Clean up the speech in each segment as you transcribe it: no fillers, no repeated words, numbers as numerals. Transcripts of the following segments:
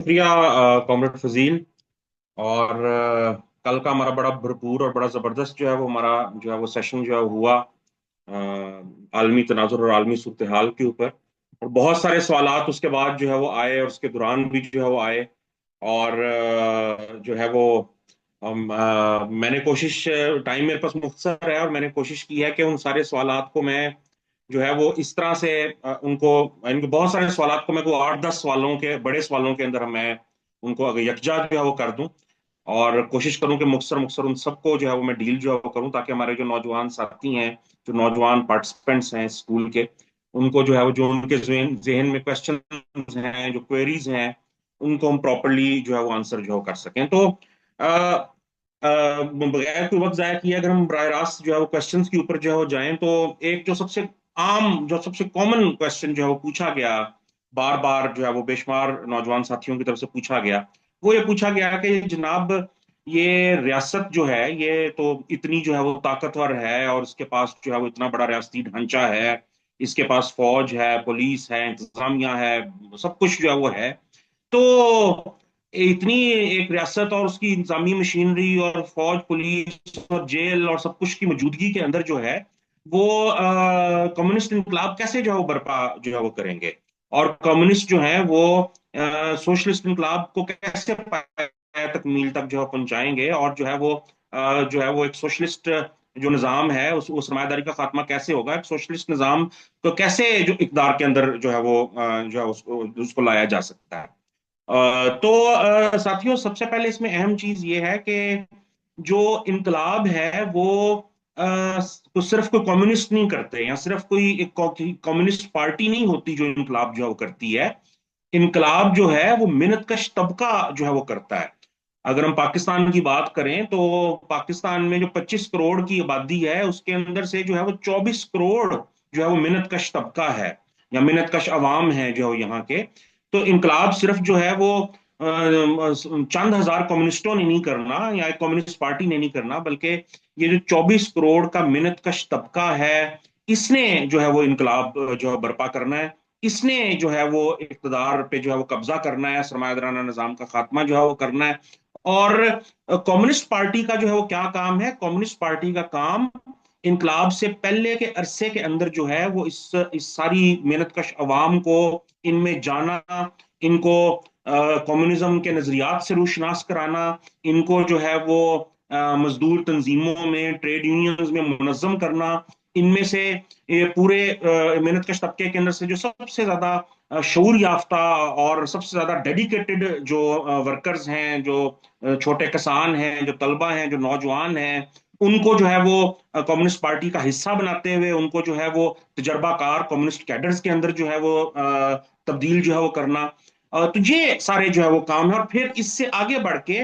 शुक्रिया कॉमरेड फजील। और कल का हमारा बड़ा भरपूर और बड़ा जबरदस्त जो है वो हमारा जो है वो सेशन जो है हुआ आलमी तनाजुर और आलमी सूरत हाल के ऊपर। और बहुत सारे सवालात उसके बाद जो है वो आए और उसके दौरान भी जो है वो आए। और जो है वो मैंने कोशिश, टाइम मेरे पास मुख्तसर है और मैंने कोशिश की है कि उन सारे सवालात को मैं जो है वो इस तरह से उनको इनके बहुत सारे सवालात को मैं को 8-10 सवालों के बड़े सवालों के अंदर मैं उनको अगर यकजा जो है वो कर दूं। और कोशिश करूं कि मुख्तसर मुख्तसर उन सबको जो है वो मैं डील जो है वो करूं, ताकि हमारे जो नौजवान साथी हैं, जो नौजवान पार्टिसिपेंट्स हैं स्कूल के, उनको जो है वो जो उनके जहन में क्वेश्चन हैं, जो क्वेरीज हैं, उनको हम प्रॉपरली जो है वो आंसर जो है वो कर सकें। तो बगैर कोई वक्त जाया किए अगर हम बराह रास्त जो है वो क्वेश्चंस के ऊपर जो है वो जाएं, तो एक जो सबसे आम, जो सबसे कॉमन क्वेश्चन जो है वो पूछा गया, बार बार जो है वो बेशुमार नौजवान साथियों की तरफ से पूछा गया, वो ये पूछा गया कि जनाब, ये रियासत जो है ये तो इतनी जो है वो ताकतवर है और इसके पास जो है वो इतना बड़ा रियासती ढांचा है, इसके पास फौज है, पुलिस है, इंतजामिया है, सब कुछ जो है वो है। तो इतनी एक रियासत और उसकी इंतजामी मशीनरी और फौज, पुलिस और जेल और सब कुछ की मौजूदगी के अंदर जो है वो कम्युनिस्ट इनकलाब कैसे जो है वो बर्पा जो है वो करेंगे, और कम्युनिस्ट जो है वो सोशलिस्ट इनकलाब को कैसे पाया तकमील तक जो है पहुंचाएंगे, और जो है वो जो है वो एक सोशलिस्ट जो निज़ाम है उस सरमायादारी का खात्मा कैसे होगा, एक सोशलिस्ट निज़ाम तो कैसे जो इकदार के अंदर जो है वो जो है उसको लाया जा सकता है। तो साथियों, सबसे पहले इसमें अहम चीज ये है कि जो इनकलाब है वो अ, तो सिर्फ कोई कम्युनिस्ट नहीं करते, या सिर्फ कोई एक कम्युनिस्ट पार्टी नहीं होती जो इनकलाब जो है वो करती है। इनकलाब जो है वो मिन्नतकश तबका जो है वो करता है। अगर हम पाकिस्तान की बात करें तो पाकिस्तान में जो 25 करोड़ की आबादी है उसके अंदर से जो है वो 24 करोड़ जो है वो मिन्नतकश तबका है, या मिन्नतकश अवाम है जो यहाँ के। तो इनकलाब सिर्फ जो है वो चंद हजार कम्युनिस्टों ने नहीं करना, या एक कम्युनिस्ट पार्टी ने नहीं करना, बल्कि ये जो 24 करोड़ का मिन्नतकश तबका है, इसने जो है वो इनकलाब जो है बर्पा करना है। इसने जो है वो इक़्तिदार पे जो है वो कब्जा करना है, सरमायादाराना निजाम का खात्मा जो है वो करना है। और कम्युनिस्ट पार्टी का जो है वो क्या काम है? कम्युनिस्ट पार्टी का काम इनकलाब से पहले के अरसे के अंदर जो है वो इस सारी मेहनतकश अवाम को इनमें जाना, इनको कम्युनिज्म के नजरियात से रूशनास कराना, इनको जो है वो मजदूर तंजीमों में, ट्रेड यूनियंस में मुनज़्ज़म करना, इनमें से ये पूरे मेहनतकश तबके के अंदर से जो सबसे ज्यादा शऊर याफ्ता और सबसे ज्यादा डेडिकेटेड जो वर्कर्स हैं, जो छोटे किसान हैं, जो तलबा हैं, जो नौजवान हैं, उनको जो है वो कम्युनिस्ट पार्टी का हिस्सा बनाते हुए उनको जो है वो तजर्बाकार कम्युनिस्ट कैडर्स के अंदर जो है वो तब्दील जो है वो करना। तो ये सारे जो है वो काम है। और फिर इससे आगे बढ़ के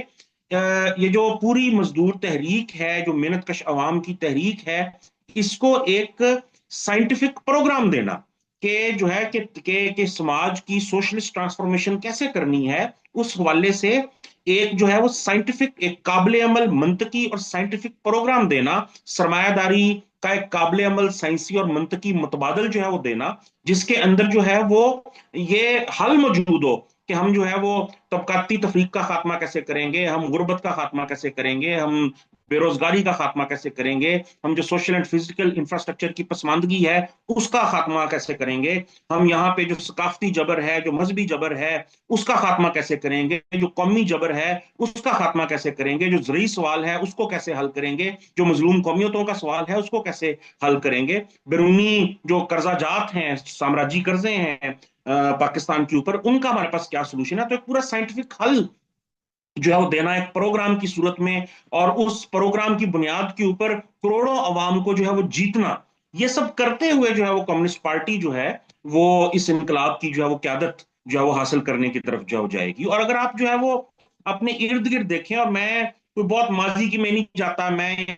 ये जो पूरी मजदूर तहरीक है, जो मेहनतकश अवाम की तहरीक है, इसको एक साइंटिफिक प्रोग्राम देना कि जो है कि समाज की सोशलिस्ट ट्रांसफॉर्मेशन कैसे करनी है, उस हवाले से एक जो है वो साइंटिफिक, एक काबिल अमल मंतकी और साइंटिफिक प्रोग्राम देना, सरमायादारी का एक काबिल अमल साइंसी और मंतकी मुतबादल जो है वो देना, जिसके अंदर जो है वो ये हल मौजूद हो कि हम जो है वो तबकाती तफरीक का खात्मा कैसे करेंगे, हम गुर्बत का खात्मा कैसे करेंगे, हम बेरोजगारी का खात्मा कैसे करेंगे, हम जो सोशल एंड फिजिकल इंफ्रास्ट्रक्चर की पसमानदगी है उसका खात्मा कैसे करेंगे, हम यहाँ पे जो सकाफती जबर है, जो मजहबी जबर है, उसका खात्मा कैसे करेंगे, जो कौमी जबर है उसका खात्मा कैसे करेंगे, जो जरूरी सवाल है उसको कैसे हल करेंगे, जो मजलूम कौमियतों का सवाल है उसको कैसे हल करेंगे, बैरूनी जो कर्जा जात हैं, साम्राज्य कर्जे हैं पाकिस्तान के ऊपर, उनका हमारे पास क्या सोल्यूशन है। तो एक पूरा साइंटिफिक हल जो है वो देना एक प्रोग्राम की सूरत में, और उस प्रोग्राम की बुनियाद के ऊपर करोड़ों अवाम को जो है वो जीतना, ये सब करते हुए जो है वो कम्युनिस्ट पार्टी जो है वो इस इनकलाब की जो है वो क्यादत जो है वो हासिल करने की तरफ जो जाएगी। और अगर आप जो है वो अपने इर्द गिर्द देखें, और मैं कोई बहुत माजी की में नहीं जाता, मैं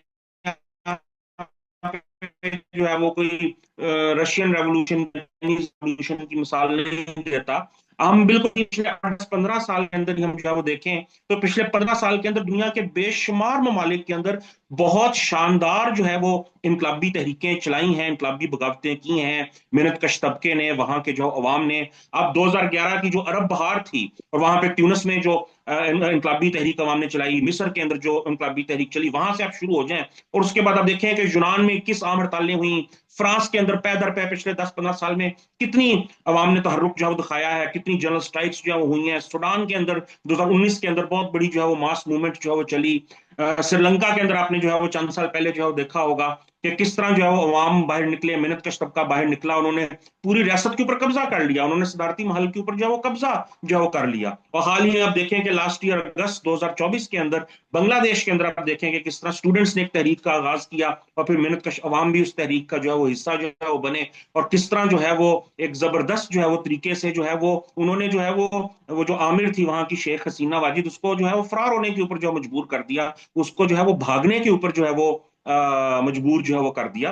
जो है वो कोई रशियन रेवोल्यूशन, चाइनीज रेवोल्यूशन की मिसाल नहीं देता, हम बिल्कुल पिछले 8-15 साल के अंदर ही हम जो है वो देखें तो पिछले 15 साल के अंदर दुनिया के बेशुमार ममालिक के अंदर बहुत शानदार जो है वो इनकलाबी तहरीकें चलाई हैं, इनकलाबी बगावतें की हैं मेहनत कश तबके ने, वहां के जो अवाम ने। अब 2011 की जो अरब बहार थी और वहां पे ट्यूनिस में जो इनकलाबी तहरीक अवाम ने चलाई, मिस्र के अंदर जो इनकलाबी तहरीक चली, वहां से आप शुरू हो जाएं और उसके बाद आप देखें कि यूनान में किस आम हड़तालें हुई, फ्रांस के अंदर पै दर पै पिछले 10-15 साल में कितनी अवाम ने तहरुक जो है वो दिखाया है, कितनी जनरल स्ट्राइक्स जो है वो हुई हैं। सूडान के अंदर 2019 के अंदर बहुत बड़ी जो है वो मास मूवमेंट जो है वो चली। श्रीलंका के अंदर आपने जो है वो चंद साल पहले जो है वो देखा होगा कि किस तरह जो है वो अवाम बाहर निकले, मेहनत कश तबका बाहर निकला, उन्होंने पूरी रियासत के ऊपर कब्जा कर लिया, उन्होंने सदारती महल के ऊपर जो है वो कब्जा जो है वो कर लिया। और हाल ही में आप देखें कि लास्ट ईयर अगस्त 2024 के अंदर बांग्लादेश के अंदर आप देखेंगे किस तरह स्टूडेंट्स ने एक तहरीक का आगाज किया और फिर मेहनत कश अवाम भी उस तहरीक का जो है वो हिस्सा जो है वो बने, और किस तरह जो है वो एक जबरदस्त जो है वो तरीके से जो है वो उन्होंने जो है वो जो आमिर थी वहां की शेख हसीना वाजिद, उसको जो है वो फरार होने के ऊपर जो मजबूर कर दिया, उसको जो है वो भागने के ऊपर जो है वो मजबूर जो है वो कर दिया।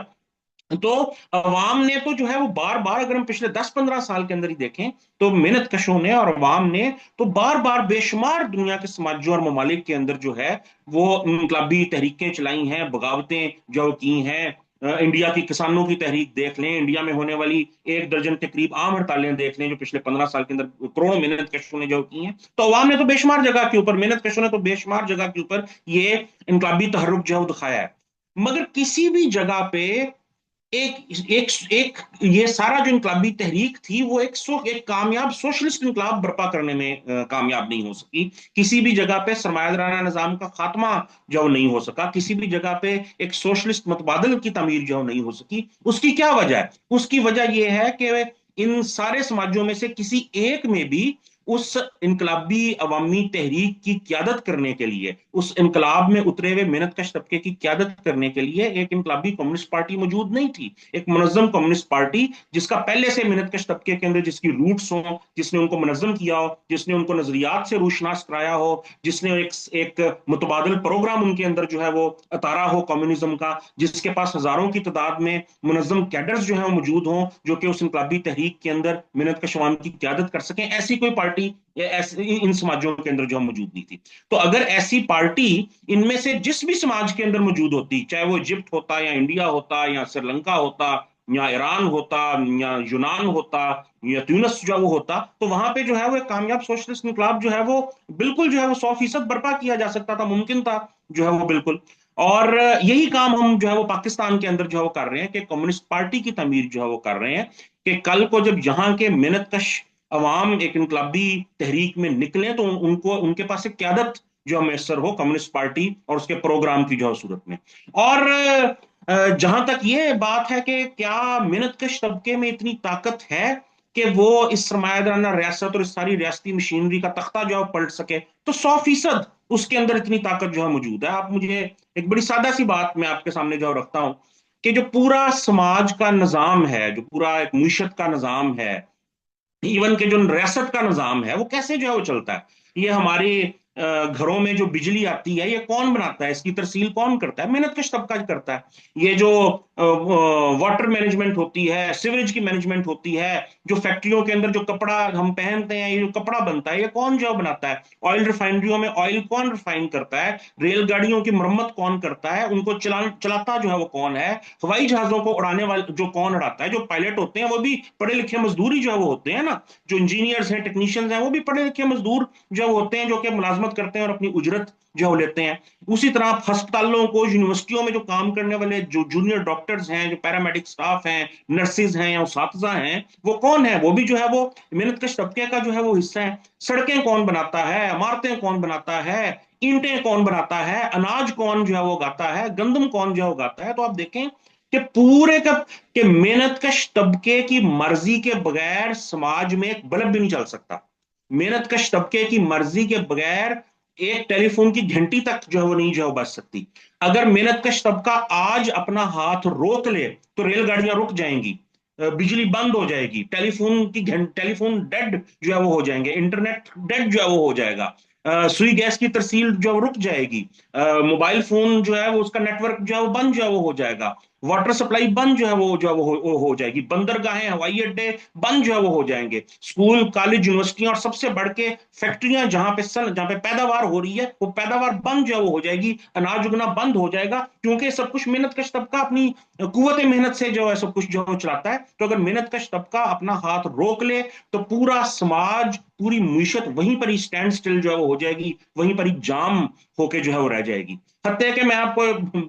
तो अवाम ने तो जो है वो बार बार, अगर हम पिछले 10-15 साल के अंदर ही देखें तो मेहनत कशों ने और अवाम ने तो बार बार बेशुमार दुनिया के समाजों और ममालिक के अंदर जो है वो इनकलाबी तहरीकें चलाई हैं, बगावतें जो की हैं। इंडिया की किसानों की तहरीक देख लें, इंडिया में होने वाली 1 दर्जन तकरीब आम हड़तालें देख लें जो पिछले 15 साल के अंदर करोड़ों मेहनत कशों ने जो की हैं। तो अवाम ने तो बेशुमार जगह के ऊपर, मेहनत कशों ने तो बेशुमार जगह के ऊपर ये इनकलाबी तहरुक जो है वो दिखाया है। मगर किसी भी जगह पे एक एक एक ये सारा जो इनकलाबी तहरीक थी वो एक कामयाब सोशलिस्ट इनकलाब बर्पा करने में कामयाब नहीं हो सकी। किसी भी जगह पे सरमायादाराना निजाम का खात्मा जो नहीं हो सका, किसी भी जगह पे एक सोशलिस्ट मतबादल की तमीर जो नहीं हो सकी। उसकी क्या वजह है? उसकी वजह यह है कि इन सारे समाजों में से किसी एक में भी उस इनकलाबी अवामी तहरीक की क्यादत करने के लिए, उस इनकलाब में उतरे हुए मेहनत कश तबके की क्यादत करने के लिए एक इनकलाबी कम्युनिस्ट पार्टी मौजूद नहीं थी, एक मुनज़्ज़म कम्युनिस्ट पार्टी जिसका पहले से मेहनत कश तबके के अंदर जिसकी रूट्स हो, जिसने उनको मुनज़्ज़म किया हो, जिसने उनको नजरियात से रूशनास कराया हो, जिसने एक मुतबादल प्रोग्राम उनके अंदर जो है वो अतारा हो कम्युनिज्म का, जिसके पास हजारों की तादाद में मुनज़्ज़म कैडर्स जो है मौजूद हों जो कि उस इनकलाबी तहरीक के अंदर मेहनत कश अवाम की क्यादत कर सकें, ऐसी कोई पार्टी इन समाजों के अंदर जो मौजूद नहीं थी। तो अगर ऐसी पार्टी इनमें से जिस भी समाज के अंदर मौजूद होती, चाहे वो इजिप्ट होता या इंडिया होता या श्रीलंका होता या ईरान होता या यूनान होता या ट्यूनिस जो है वो होता, तो वहां पे जो है वो एक कामयाब सोशलिस्ट इनकलाब जो है वो बिल्कुल जो है वो 100% बर्पा किया जा सकता था, मुमकिन था जो है वो बिल्कुल। और यही काम हम जो है वो पाकिस्तान के अंदर जो है वो कर रहे हैं कि कम्युनिस्ट पार्टी की तमीर जो है वो कर रहे हैं कि कल को जब यहाँ के मेहनत कश अवाम एक इनकलाबी तहरीक में निकले तो उनको उनके पास एक क्यादत जो मैसर हो कम्युनिस्ट पार्टी और उसके प्रोग्राम की जो सूरत में। और जहां तक ये बात है कि क्या मेहनत कश तबके में इतनी ताकत है कि वो इस सरमायादाराना रियासत और इस सारी रियासती मशीनरी का तख्ता जो है पलट सके, तो 100% उसके अंदर इतनी ताकत जो है मौजूद है। आप मुझे एक बड़ी सादा सी बात मैं आपके सामने जो रखता हूं कि जो पूरा समाज का निजाम है, जो पूरा एक मीशत का निजाम है, इवन के जो रियासत का निजाम है वो कैसे जो है वो चलता है। ये हमारे घरों में जो बिजली आती है ये कौन बनाता है, इसकी तरसील कौन करता है? मेहनत कश तबका करता है। ये जो वाटर मैनेजमेंट होती है, सीवरेज की मैनेजमेंट होती है, जो फैक्ट्रियों के अंदर जो कपड़ा हम पहनते हैं, ये जो कपड़ा बनता है ये कौन जो बनाता है? ऑयल रिफाइनरियों में ऑयल कौन रिफाइन करता है? रेलगाड़ियों की मरम्मत कौन करता है? उनको चलाता जो है वो कौन है? हवाई जहाजों को उड़ाने वाले जो कौन उड़ाता है? जो पायलट होते हैं वो भी पढ़े लिखे मजदूर ही जो है वो होते हैं ना। जो इंजीनियर्स हैं, टेक्नीशियंस हैं, वो भी पढ़े लिखे मजदूर जो होते हैं जो कि मुलाजमत करते हैं और अपनी उजरत जो लेते हैं। उसी तरह अस्पतालों को, यूनिवर्सिटियों में जो काम करने वाले जो जूनियर डॉक्टर्स हैं, जो पैरामेडिक स्टाफ हैं, नर्सिज हैं या उसातिजा हैं, वो कौन है? वो भी जो है वो मेहनत कश तबके का जो है वो हिस्सा है। सड़कें कौन बनाता है? इमारतें कौन बनाता है? ईंटें कौन बनाता है? अनाज कौन जो है वो उगाता है? गंदम कौन जो है उगाता है? तो आप देखें कि पूरे का कि मेहनत कश तबके की मर्जी के बगैर समाज में एक बल्ब भी नहीं चल सकता। मेहनत कश तबके की मर्जी के बगैर एक टेलीफोन की घंटी तक जो है वो नहीं जो है बच सकती। अगर मेहनत कश तबका आज अपना हाथ रोक ले तो रेलगाड़ियां रुक जाएंगी, बिजली बंद हो जाएगी, टेलीफोन डेड जो है वो हो जाएंगे, इंटरनेट डेड जो है वो हो जाएगा, सुई गैस की तरसील जो है वो रुक जाएगी, मोबाइल फोन जो है वो उसका नेटवर्क जो है वो बंद जो है वो हो जाएगा, वाटर सप्लाई बंद जो है वो हो जाएगी, बंदरगाहें, हवाई अड्डे बंद जो है वो हो जाएंगे, स्कूल कॉलेज यूनिवर्सिटियां और सबसे बढ़ के फैक्ट्रियां जहां पे पैदावार हो रही है वो पैदावार बंद जो है वो हो जाएगी, अनाज उगना बंद हो जाएगा, क्योंकि सब कुछ मेहनत कश तबका अपनी कुवत मेहनत से जो है सब कुछ जो है वो चलाता है। तो अगर मेहनत कश तबका अपना हाथ रोक ले तो पूरा समाज, पूरी मीशत वहीं पर ही स्टैंड स्टिल जो है वो हो जाएगी, वहीं पर ही जाम होके जो है वो रह जाएगी। हत्या कि मैं आपको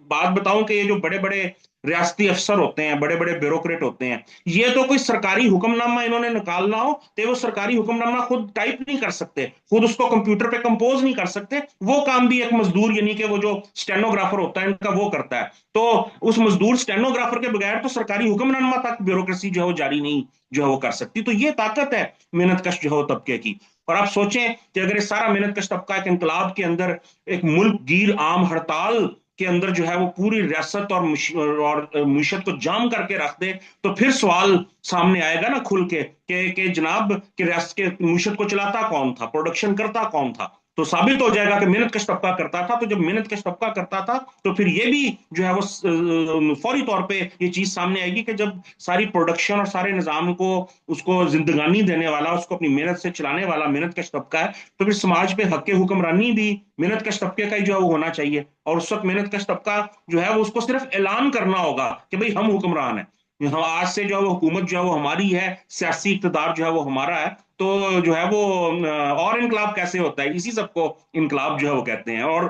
बात बताऊं कि ये जो बड़े बड़े रियासती अफसर होते हैं, बड़े बड़े ब्यूरोक्रेट होते हैं, ये तो कोई सरकारी हुक्मनामा इन्होंने निकालना हो तो वो सरकारी हुक्मनामा खुद टाइप नहीं कर सकते, खुद उसको कंप्यूटर पे कंपोज नहीं कर सकते, वो काम भी एक मजदूर यानी कि वो जो स्टेनोग्राफर होता है इनका वो करता है। तो उस मजदूर स्टेनोग्राफर के बगैर तो सरकारी हुक्मनामा तक ब्यूरोक्रेसी जो है वो जारी नहीं जो है वो कर सकती। तो ये ताकत है मेहनत कश जो है तबके की। और आप सोचें कि अगर ये सारा मेहनत कश तबका एक इंकलाब के अंदर एक मुल्क गिर आम हड़ताल के अंदर जो है वो पूरी रियासत और मीशत को जाम करके रख दे, तो फिर सवाल सामने आएगा ना खुल के कि जनाब कि रियासत के मीशत को चलाता कौन था, प्रोडक्शन करता कौन था। तो साबित हो जाएगा कि मेहनत कश तबका करता था। तो जब मेहनत कश तबका करता था तो फिर ये भी जो है वो फौरी तौर पे ये चीज सामने आएगी कि जब सारी प्रोडक्शन और सारे निजाम को उसको जिंदगानी देने वाला, उसको अपनी मेहनत से चलाने वाला मेहनत कश तबका है, तो फिर समाज पे हक हुक्मरानी भी मेहनत कश तबके का ही जो है वो होना चाहिए। और उस वक्त मेहनत कश तबका जो है वो उसको सिर्फ ऐलान करना होगा कि भाई हम हुक्मरान हैं, हम आज से जो है वो हुकूमत जो है वो हमारी है, सियासी इक़्तिदार जो है वो हमारा है। तो जो है वो और इनकलाब कैसे होता है, इसी सबको इनकलाब जो है वो कहते हैं। और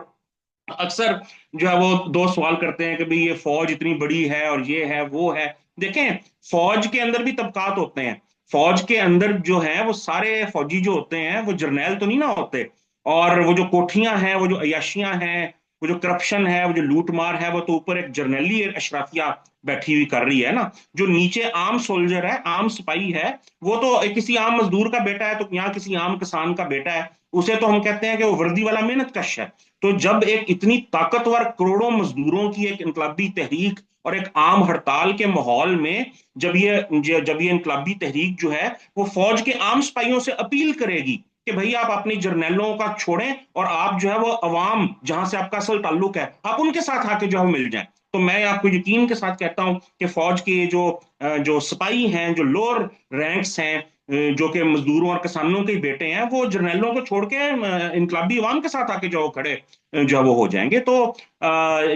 अक्सर जो है वो दो सवाल करते हैं कि भाई ये फौज इतनी बड़ी है और ये है वो है। देखें, फौज के अंदर भी तबकात होते हैं। फौज के अंदर जो है वो सारे फौजी जो होते हैं वो जर्नैल तो नहीं ना होते। और वो जो कोठियां हैं, वो जो अयाशियां हैं, वो जो करप्शन है, वो जो लूट मार है, वो तो ऊपर एक जर्नैली अशराफिया बैठी हुई कर रही है ना। जो नीचे आम सोल्जर है, आम सिपाही है, वो तो किसी आम मजदूर का बेटा है, तो यहाँ किसी आम किसान का बेटा है, उसे तो हम कहते हैं कि वो वर्दी वाला मेहनत कश है। तो जब एक इतनी ताकतवर करोड़ों मजदूरों की एक इनकलाबी तहरीक और एक आम हड़ताल के माहौल में जब ये इनकलाबी तहरीक जो है वो फौज के आम सिपाहियों से अपील करेगी कि भाई आप अपनी जर्नैलों का छोड़ें और आप जो है वो अवाम जहां से आपका असल ताल्लुक है आप उनके साथ आके जो है मिल जाएं, तो मैं आपको यकीन के साथ कहता हूं कि फौज के जो सिपाही हैं, जो लोअर रैंक्स हैं, जो कि मजदूरों और किसानों के बेटे हैं, वो जर्नैलों को छोड़ के इनकलाबी अवाम के साथ आके जो खड़े जो है वो हो जाएंगे। तो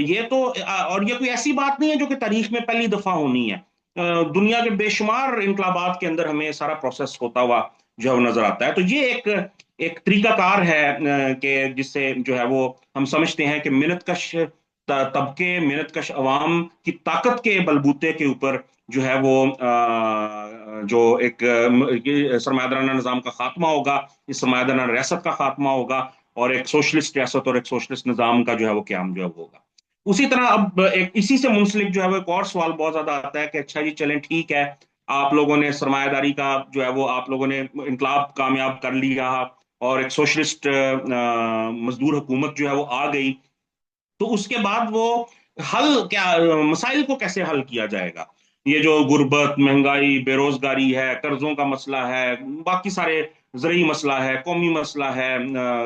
ये तो और ये कोई ऐसी बात नहीं है जो कि तारीख में पहली दफा होनी है। दुनिया के बेशुमार इनकलाबात के अंदर हमें सारा प्रोसेस होता हुआ जो है वो नजर आता है। तो ये एक एक तरीकाकार है कि जिससे जो है वो हम समझते हैं कि मेहनतकश तबके, मेहनतकश अवाम की ताकत के बलबूते के ऊपर जो है वो जो एक सरमायादाराना निजाम का खात्मा होगा, इस सरमायादाराना रियासत का खात्मा होगा, और एक सोशलिस्ट रियासत और एक सोशलिस्ट निजाम का जो है वो क्याम जो है वो होगा। उसी तरह अब एक इसी से मुंसलिक जो है वो एक और सवाल बहुत ज्यादा आता है कि अच्छा जी चलें ठीक है, आप लोगों ने सरमायादारी का जो है वो आप लोगों ने इनकलाब कामयाब कर लिया और एक सोशलिस्ट मजदूर हुकूमत जो है वो आ गई, तो उसके बाद वो हल क्या, मसाइल को कैसे हल किया जाएगा? ये जो गुर्बत, महंगाई, बेरोजगारी है, कर्जों का मसला है, बाकी सारे जरिए मसला है, कौमी मसला है,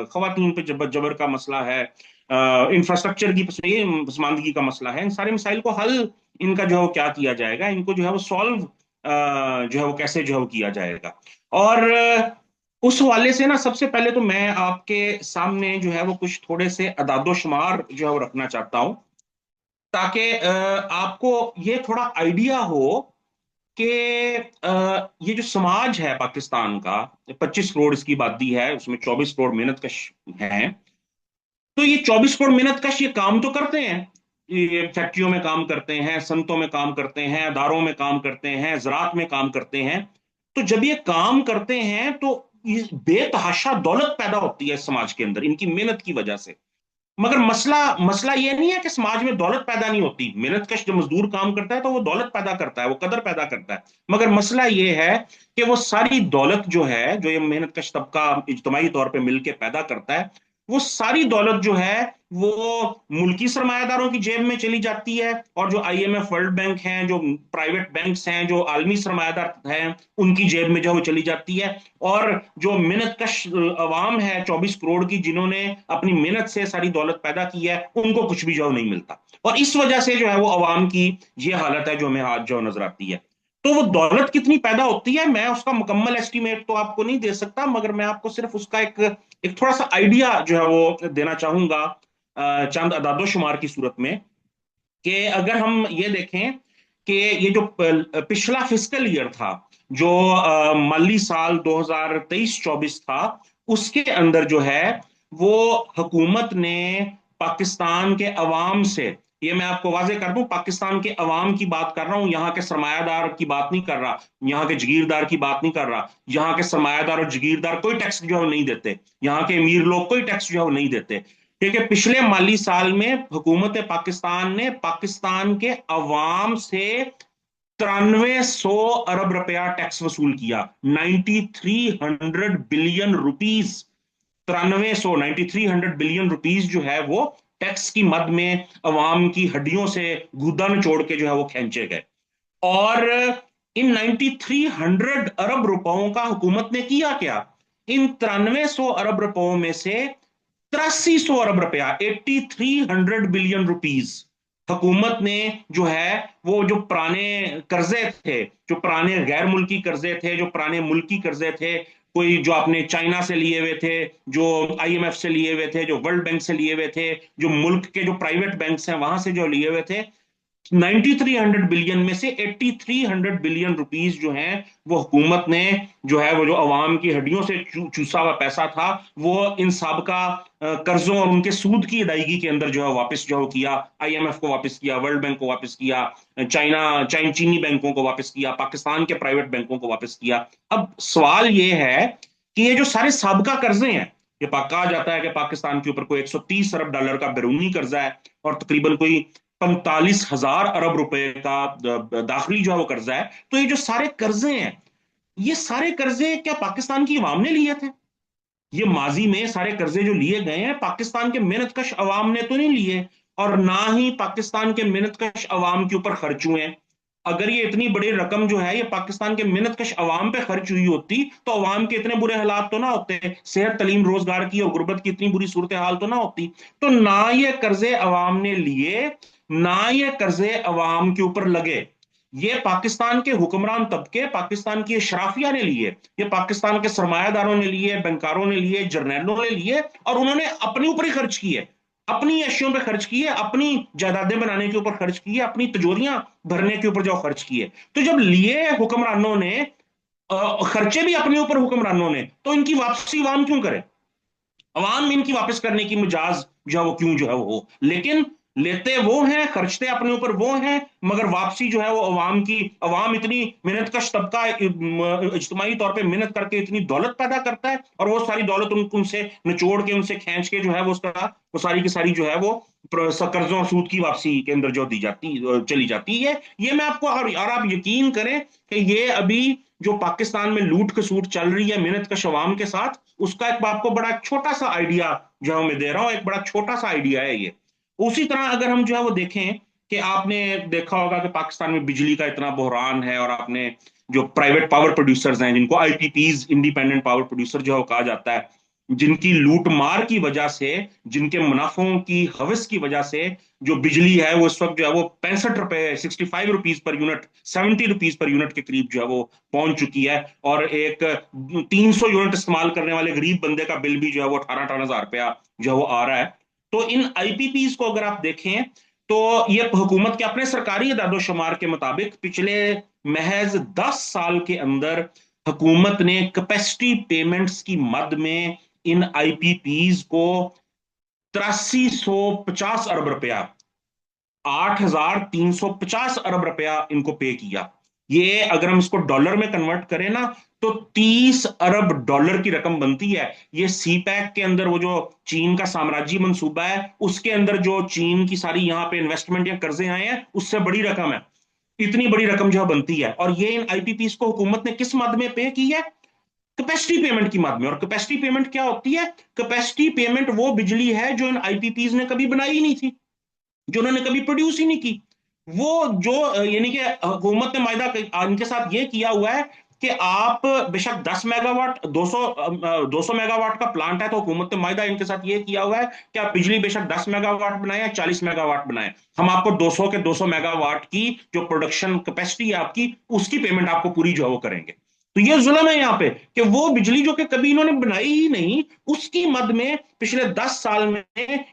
खवातीन पे जबर का मसला है, इंफ्रास्ट्रक्चर की पसमानदगी का मसला है, इन सारे मसाइल को हल इनका जो है वो क्या किया जाएगा, इनको जो है वो सॉल्व जो है वो कैसे जो है वो किया जाएगा। और उस हवाले से ना सबसे पहले तो मैं आपके सामने जो है वो कुछ थोड़े से अदादोशुमार जो है वो रखना चाहता हूं, ताकि आपको ये थोड़ा आइडिया हो कि ये जो समाज है पाकिस्तान का, 25 करोड़ इसकी आबादी है, उसमें 24 करोड़ मेहनतकश हैं। तो ये 24 करोड़ मेहनतकश ये काम तो करते हैं, ये फैक्ट्रियों में काम करते हैं, सनतों में काम करते हैं, अदारों में काम करते हैं, ज़राअत में काम करते हैं। तो जब ये काम करते हैं तो ये बेतहाशा दौलत पैदा होती है समाज के अंदर इनकी मेहनत की वजह से। मगर मसला मसला ये नहीं है कि समाज में दौलत पैदा नहीं होती, मेहनतकश जो मजदूर काम करता है तो वो दौलत पैदा करता है, वो कदर पैदा करता है। मगर मसला ये है कि वो सारी दौलत जो है, जो ये मेहनतकश तबका इज्तमाही तौर पे मिलके पैदा करता है, वो सारी दौलत जो है वो मुल्की सरमायादारों की जेब में चली जाती है, और जो आईएमएफ, वर्ल्ड बैंक हैं, जो प्राइवेट बैंक्स हैं, जो आलमी सरमायादार हैं, उनकी जेब में जो है वो चली जाती है। और जो मेहनतकश अवाम है 24 करोड़ की, जिन्होंने अपनी मेहनत से सारी दौलत पैदा की है, उनको कुछ भी जो है नहीं मिलता। और इस वजह से जो है वो अवाम की ये हालत है जो हमें आज जो नजर आती है। तो वो दौलत कितनी पैदा होती है, मैं उसका मुकम्मल एस्टीमेट तो आपको नहीं दे सकता, मगर मैं आपको सिर्फ उसका एक एक थोड़ा सा आइडिया जो है वो देना चाहूंगा, चंद अदादो शुमार की सूरत में। कि अगर हम ये देखें कि ये जो पिछला फिस्कल ईयर था, जो माली साल 2023-24 था, उसके अंदर जो है वो हुकूमत ने पाकिस्तान के अवाम से, ये मैं आपको वाजे कर दूं, पाकिस्तान के अवाम की बात कर रहा हूं, यहाँ के सरमायादार की बात नहीं कर रहा, यहाँ के जगीरदार की बात नहीं कर रहा। यहाँ के सरमायादार और जगीरदार कोई टैक्स जो है नहीं देते, यहाँ के अमीर लोग कोई टैक्स जो है नहीं देते। ठीक है, पिछले माली साल में हुकूमत पाकिस्तान ने पाकिस्तान के अवाम से 9300 अरब रुपया टैक्स वसूल किया। 9300 बिलियन रुपीज, 9300 बिलियन रुपीज जो है वो टैक्स की मद में अवाम की हड्डियों से गुदा निचोड़ के जो है वो खींचे गए। और इन 9300 अरब रुपयों का हुकूमत ने किया क्या? इन 9300 अरब रुपयों में से 8300 अरब रुपया, 8300 बिलियन रुपीज, हुकूमत ने जो है वो जो पुराने कर्जे थे, जो पुराने गैर मुल्की कर्जे थे, जो पुराने मुल्की कर्जे थे, कोई जो आपने चाइना से लिए हुए थे, जो आईएमएफ से लिए हुए थे, जो वर्ल्ड बैंक से लिए हुए थे, जो मुल्क के जो प्राइवेट बैंक्स हैं वहां से जो लिए हुए थे, 9300 बिलियन में से 8300 बिलियन रुपीज जो हैं वो हुकूमत ने जो है वो जो अवाम की हड्डियों से चूसा हुआ पैसा था, वो इन सबका कर्जों और उनके सूद की अदायगी के अंदर जो है वापस जो है किया। आईएमएफ को वापस किया, वर्ल्ड बैंक को वापस किया, चीनी बैंकों को वापस किया, पाकिस्तान के प्राइवेट बैंकों को वापस किया। अब सवाल ये है कि ये जो सारे सबका कर्जे हैं, ये कहा जाता है कि पाकिस्तान के ऊपर कोई 130 अरब डॉलर का बैरूनी कर्जा है, और तकरीबन कोई 45,000 अरब रुपए का दाखिली जो है वो कर्जा है। तो ये जो सारे कर्जे हैं, ये सारे कर्जे क्या पाकिस्तान की अवाम ने लिए थे? ये माजी में सारे कर्जे जो लिए गए हैं, पाकिस्तान के मेहनतकश अवाम ने तो नहीं लिए, और ना ही पाकिस्तान के मेहनतकश अवाम के ऊपर खर्च हुए हैं। अगर ये इतनी बड़ी रकम जो है ये पाकिस्तान के मेहनतकश अवाम पे खर्च हुई होती, तो अवाम के इतने बुरे हालात तो ना होते, सेहत, तलीम, रोजगार की और गुर्बत की इतनी बुरी सूरत हाल तो ना होती। तो ना ये कर्जे अवाम ने लिए, ना ये कर्जे अवाम के ऊपर लगे। ये पाकिस्तान के हुक्मरान तबके, पाकिस्तान की शराफिया ने लिए, ये पाकिस्तान के सरमायादारों ने लिए, बैंकारों ने लिए, जर्नैलों ने लिए, और उन्होंने अपने ऊपर ही खर्च किए, अपनी अशियों पे खर्च किए, अपनी जायदादें बनाने के ऊपर खर्च किए, अपनी तिजोरियां भरने के ऊपर जो खर्च किए। तो जब लिए हुक्मरानों ने, खर्चे भी अपने ऊपर हुक्मरानों ने, तो इनकी वापसी अवाम क्यों करे? अवाम इनकी वापस करने की मिजाज जो है वो क्यों जो है वो हो? लेकिन लेते वो हैं, खर्चते अपने ऊपर वो हैं, मगर वापसी जो है वो अवाम की, अवाम इतनी मेहनतकश तबका इज्तिमाई तौर पे मेहनत करके इतनी दौलत पैदा करता है, और वो सारी दौलत उनसे निचोड़ के, उनसे खींच के जो है वो उसका वो सारी की सारी जो है वो कर्जों और सूद की वापसी के अंदर जो दी जाती चली जाती है। ये मैं आपको, और आप यकीन करें कि ये अभी जो पाकिस्तान में लूट खसूट चल रही है मेहनत कश अवाम के साथ, उसका एक आपको बड़ा छोटा सा आइडिया जो है मैं दे रहा हूं, एक बड़ा छोटा सा आइडिया है ये। उसी तरह अगर हम जो है वो देखें कि आपने देखा होगा कि पाकिस्तान में बिजली का इतना बहरान है, और आपने जो प्राइवेट पावर प्रोड्यूसर्स हैं, जिनको आईपीपीज, इंडिपेंडेंट पावर प्रोड्यूसर जो है कहा जाता है, जिनकी लूट मार की वजह से, जिनके मुनाफों की हवस की वजह से जो बिजली है वो इस वक्त जो है वो 65 रुपए, 65 rupees per unit, 70 rupees per unit के करीब जो है वो पहुंच चुकी है। और एक 300 यूनिट इस्तेमाल करने वाले गरीब बंदे का बिल भी जो है वो 18-18 हजार रुपया जो है वो आ रहा है। तो इन आईपीपीज को अगर आप देखें, तो ये हुकूमत के अपने सरकारी इदादो शुमार के मुताबिक पिछले महज 10 साल के अंदर हुकूमत ने कैपेसिटी पेमेंट्स की मद में इन आईपीपीज को 8350 अरब रुपया, 8350 अरब रुपया इनको पे किया। ये अगर हम इसको डॉलर में कन्वर्ट करें ना, तो 30 अरब डॉलर की रकम बनती है। ये सी पैक के अंदर वो जो चीन का साम्राज्य मंसूबा है, उसके अंदर जो चीन की सारी यहाँ पे इन्वेस्टमेंट या कर्जे आए हैं, उससे बड़ी रकम है। इतनी बड़ी रकम जो बनती है, और ये इन आईपीपीस को हुकूमत ने किस मद में पे की है? कैपेसिटी पेमेंट की मद में। और कैपेसिटी पेमेंट क्या होती है? कैपेसिटी पेमेंट वो बिजली है जो इन आईपीपीज ने कभी बनाई ही नहीं थी, जो उन्होंने कभी प्रोड्यूस ही नहीं की। वो जो यानी कि हुकूमत ने मायदा इनके साथ ये किया हुआ है कि आप बेशक 10 मेगावाट 200 मेगावाट का प्लांट है, तो हुकूमत ने मायदा इनके साथ ये किया हुआ है कि आप बिजली बेशक 10 मेगावाट बनाए या 40 मेगावाट बनाए, हम आपको 200 की जो प्रोडक्शन कैपेसिटी है आपकी, उसकी पेमेंट आपको पूरी जो है वो करेंगे। तो ये जुल्म है यहाँ पे कि वो बिजली जो कि कभी इन्होंने बनाई ही नहीं, उसकी मद में पिछले 10 साल में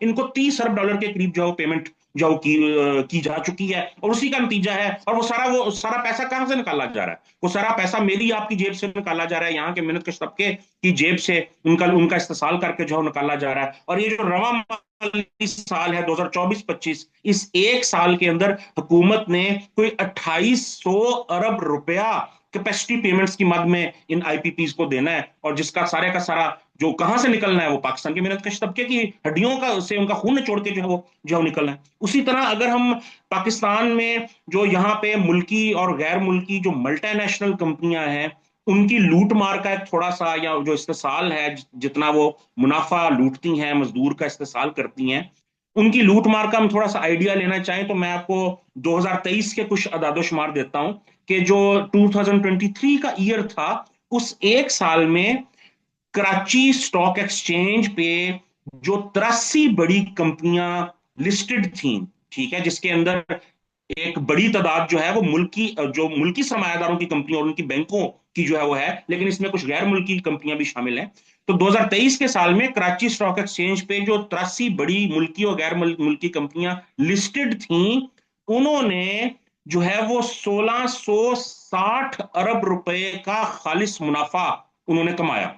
इनको $30 अरब के करीब जो पेमेंट जो की जा चुकी है, और उसी का नतीजा है। और वो सारा पैसा कहां से निकाला जा रहा है? वो सारा पैसा मेरी आपकी जेब से निकाला जा रहा है, यहाँ के मेहनत कश तबके की जेब से उनका उनका इस्तेसाल करके जो निकाला जा रहा है। और ये जो रवा माली साल है 2024-25, इस एक साल के अंदर हुकूमत ने कोई 2800 अरब रुपया कैपेसिटी पेमेंट्स की मद में इन आईपीपीज को देना है, और जिसका सारे का सारा जो कहां से निकलना है वो पाकिस्तान के मेहनतकश तबके की हड्डियों का से उनका खून निचोड़ के जो निकलना है। उसी तरह अगर हम पाकिस्तान में जो यहाँ पे मुल्की और गैर मुल्की जो मल्टीनेशनल कंपनियां हैं, उनकी लूट मार का एक थोड़ा सा या जो इस्तेसाल है, जितना वो मुनाफा लूटती हैं, मजदूर का इस्तेसाल करती हैं, उनकी लूट मार का हम थोड़ा सा आइडिया लेना चाहें तो मैं आपको 2023 के कुछ अदादोशुमार देता हूं कि जो 2023 का ईयर था, उस एक साल में कराची स्टॉक एक्सचेंज पे जो 83 बड़ी कंपनियां लिस्टेड थी, ठीक है, जिसके अंदर एक बड़ी तादाद जो है वो मुल्की सरमायादारों की कंपनी और उनकी बैंकों की जो है वो है, लेकिन इसमें कुछ गैर मुल्की कंपनियां भी शामिल हैं। तो 2023 के साल में कराची स्टॉक एक्सचेंज पे जो 83 बड़ी मुल्की और गैर मुल्की कंपनियां लिस्टेड थी, उन्होंने जो है वो 1660 अरब रुपए का खालिस मुनाफा उन्होंने कमाया।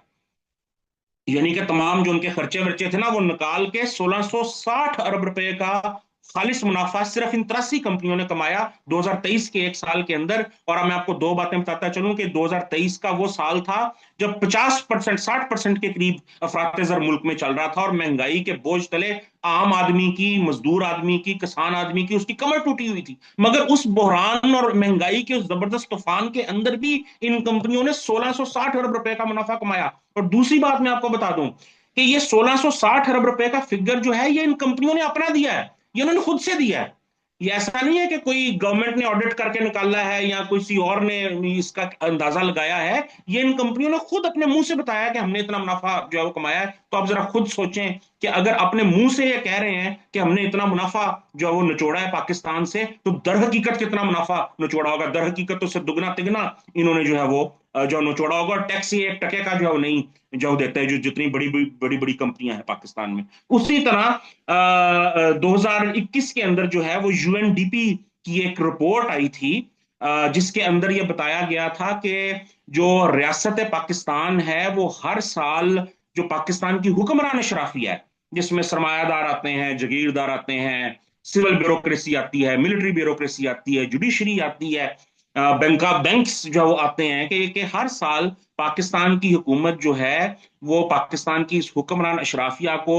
यानी कि तमाम जो उनके खर्चे वर्चे थे ना, वो निकाल के 1660 अरब रुपए का खालिस मुनाफा सिर्फ इन 83 कंपनियों ने कमाया 2023 के एक साल के अंदर। और अब मैं आपको दो बातें बताता चलूं कि 2023 का वो साल था जब 50% 60% के करीब अफरातजर मुल्क में चल रहा था, और महंगाई के बोझ तले आम आदमी की, मजदूर आदमी की, किसान आदमी की उसकी कमर टूटी हुई थी। मगर उस बहरान और महंगाई के उस जबरदस्त तूफान के अंदर भी इन कंपनियों ने 1660 अरब रुपए का मुनाफा कमाया। और दूसरी बात मैं आपको बता दूं कि ये 1660 अरब रुपए का फिगर जो है, ये इन कंपनियों ने अपना दिया है, ये उन्होंने खुद से दिया है। ये ऐसा नहीं है कि कोई गवर्नमेंट ने ऑडिट करके निकाला है या किसी और ने इसका अंदाजा लगाया है। ये इन कंपनियों ने खुद अपने मुंह से बताया कि हमने इतना मुनाफा जो है वो कमाया है। तो आप जरा खुद सोचें कि अगर अपने मुंह से ये कह रहे हैं कि हमने इतना मुनाफा जो है वो निचोड़ा है पाकिस्तान से, तो दर हकीकत कितना मुनाफा निचोड़ा होगा? दर हकीकत तो उससे दुगना तिगना इन्होंने जो है वो जो निचोड़ा होगा। टैक्स ही 1 टके का जो है वो नहीं जो देता है, जो जितनी बड़ी बड़ी बड़ी कंपनियां हैं पाकिस्तान में। उसी तरह 2021 के अंदर जो है वो यूएनडीपी की एक रिपोर्ट आई थी, जिसके अंदर ये बताया गया था कि जो रियासत पाकिस्तान है वो हर साल जो पाकिस्तान की हुक्मरान शराफिया है, जिसमें सरमायादार आते हैं, जगीरदार आते हैं, सिविल ब्यूरोक्रेसी आती है, मिलिट्री ब्यूरोक्रेसी आती है, जुडिशरी आती है, बैंक्स जो आते हैं, कि हर साल पाकिस्तान की हुकूमत जो है वो पाकिस्तान की इस हुक्मरान अशराफिया को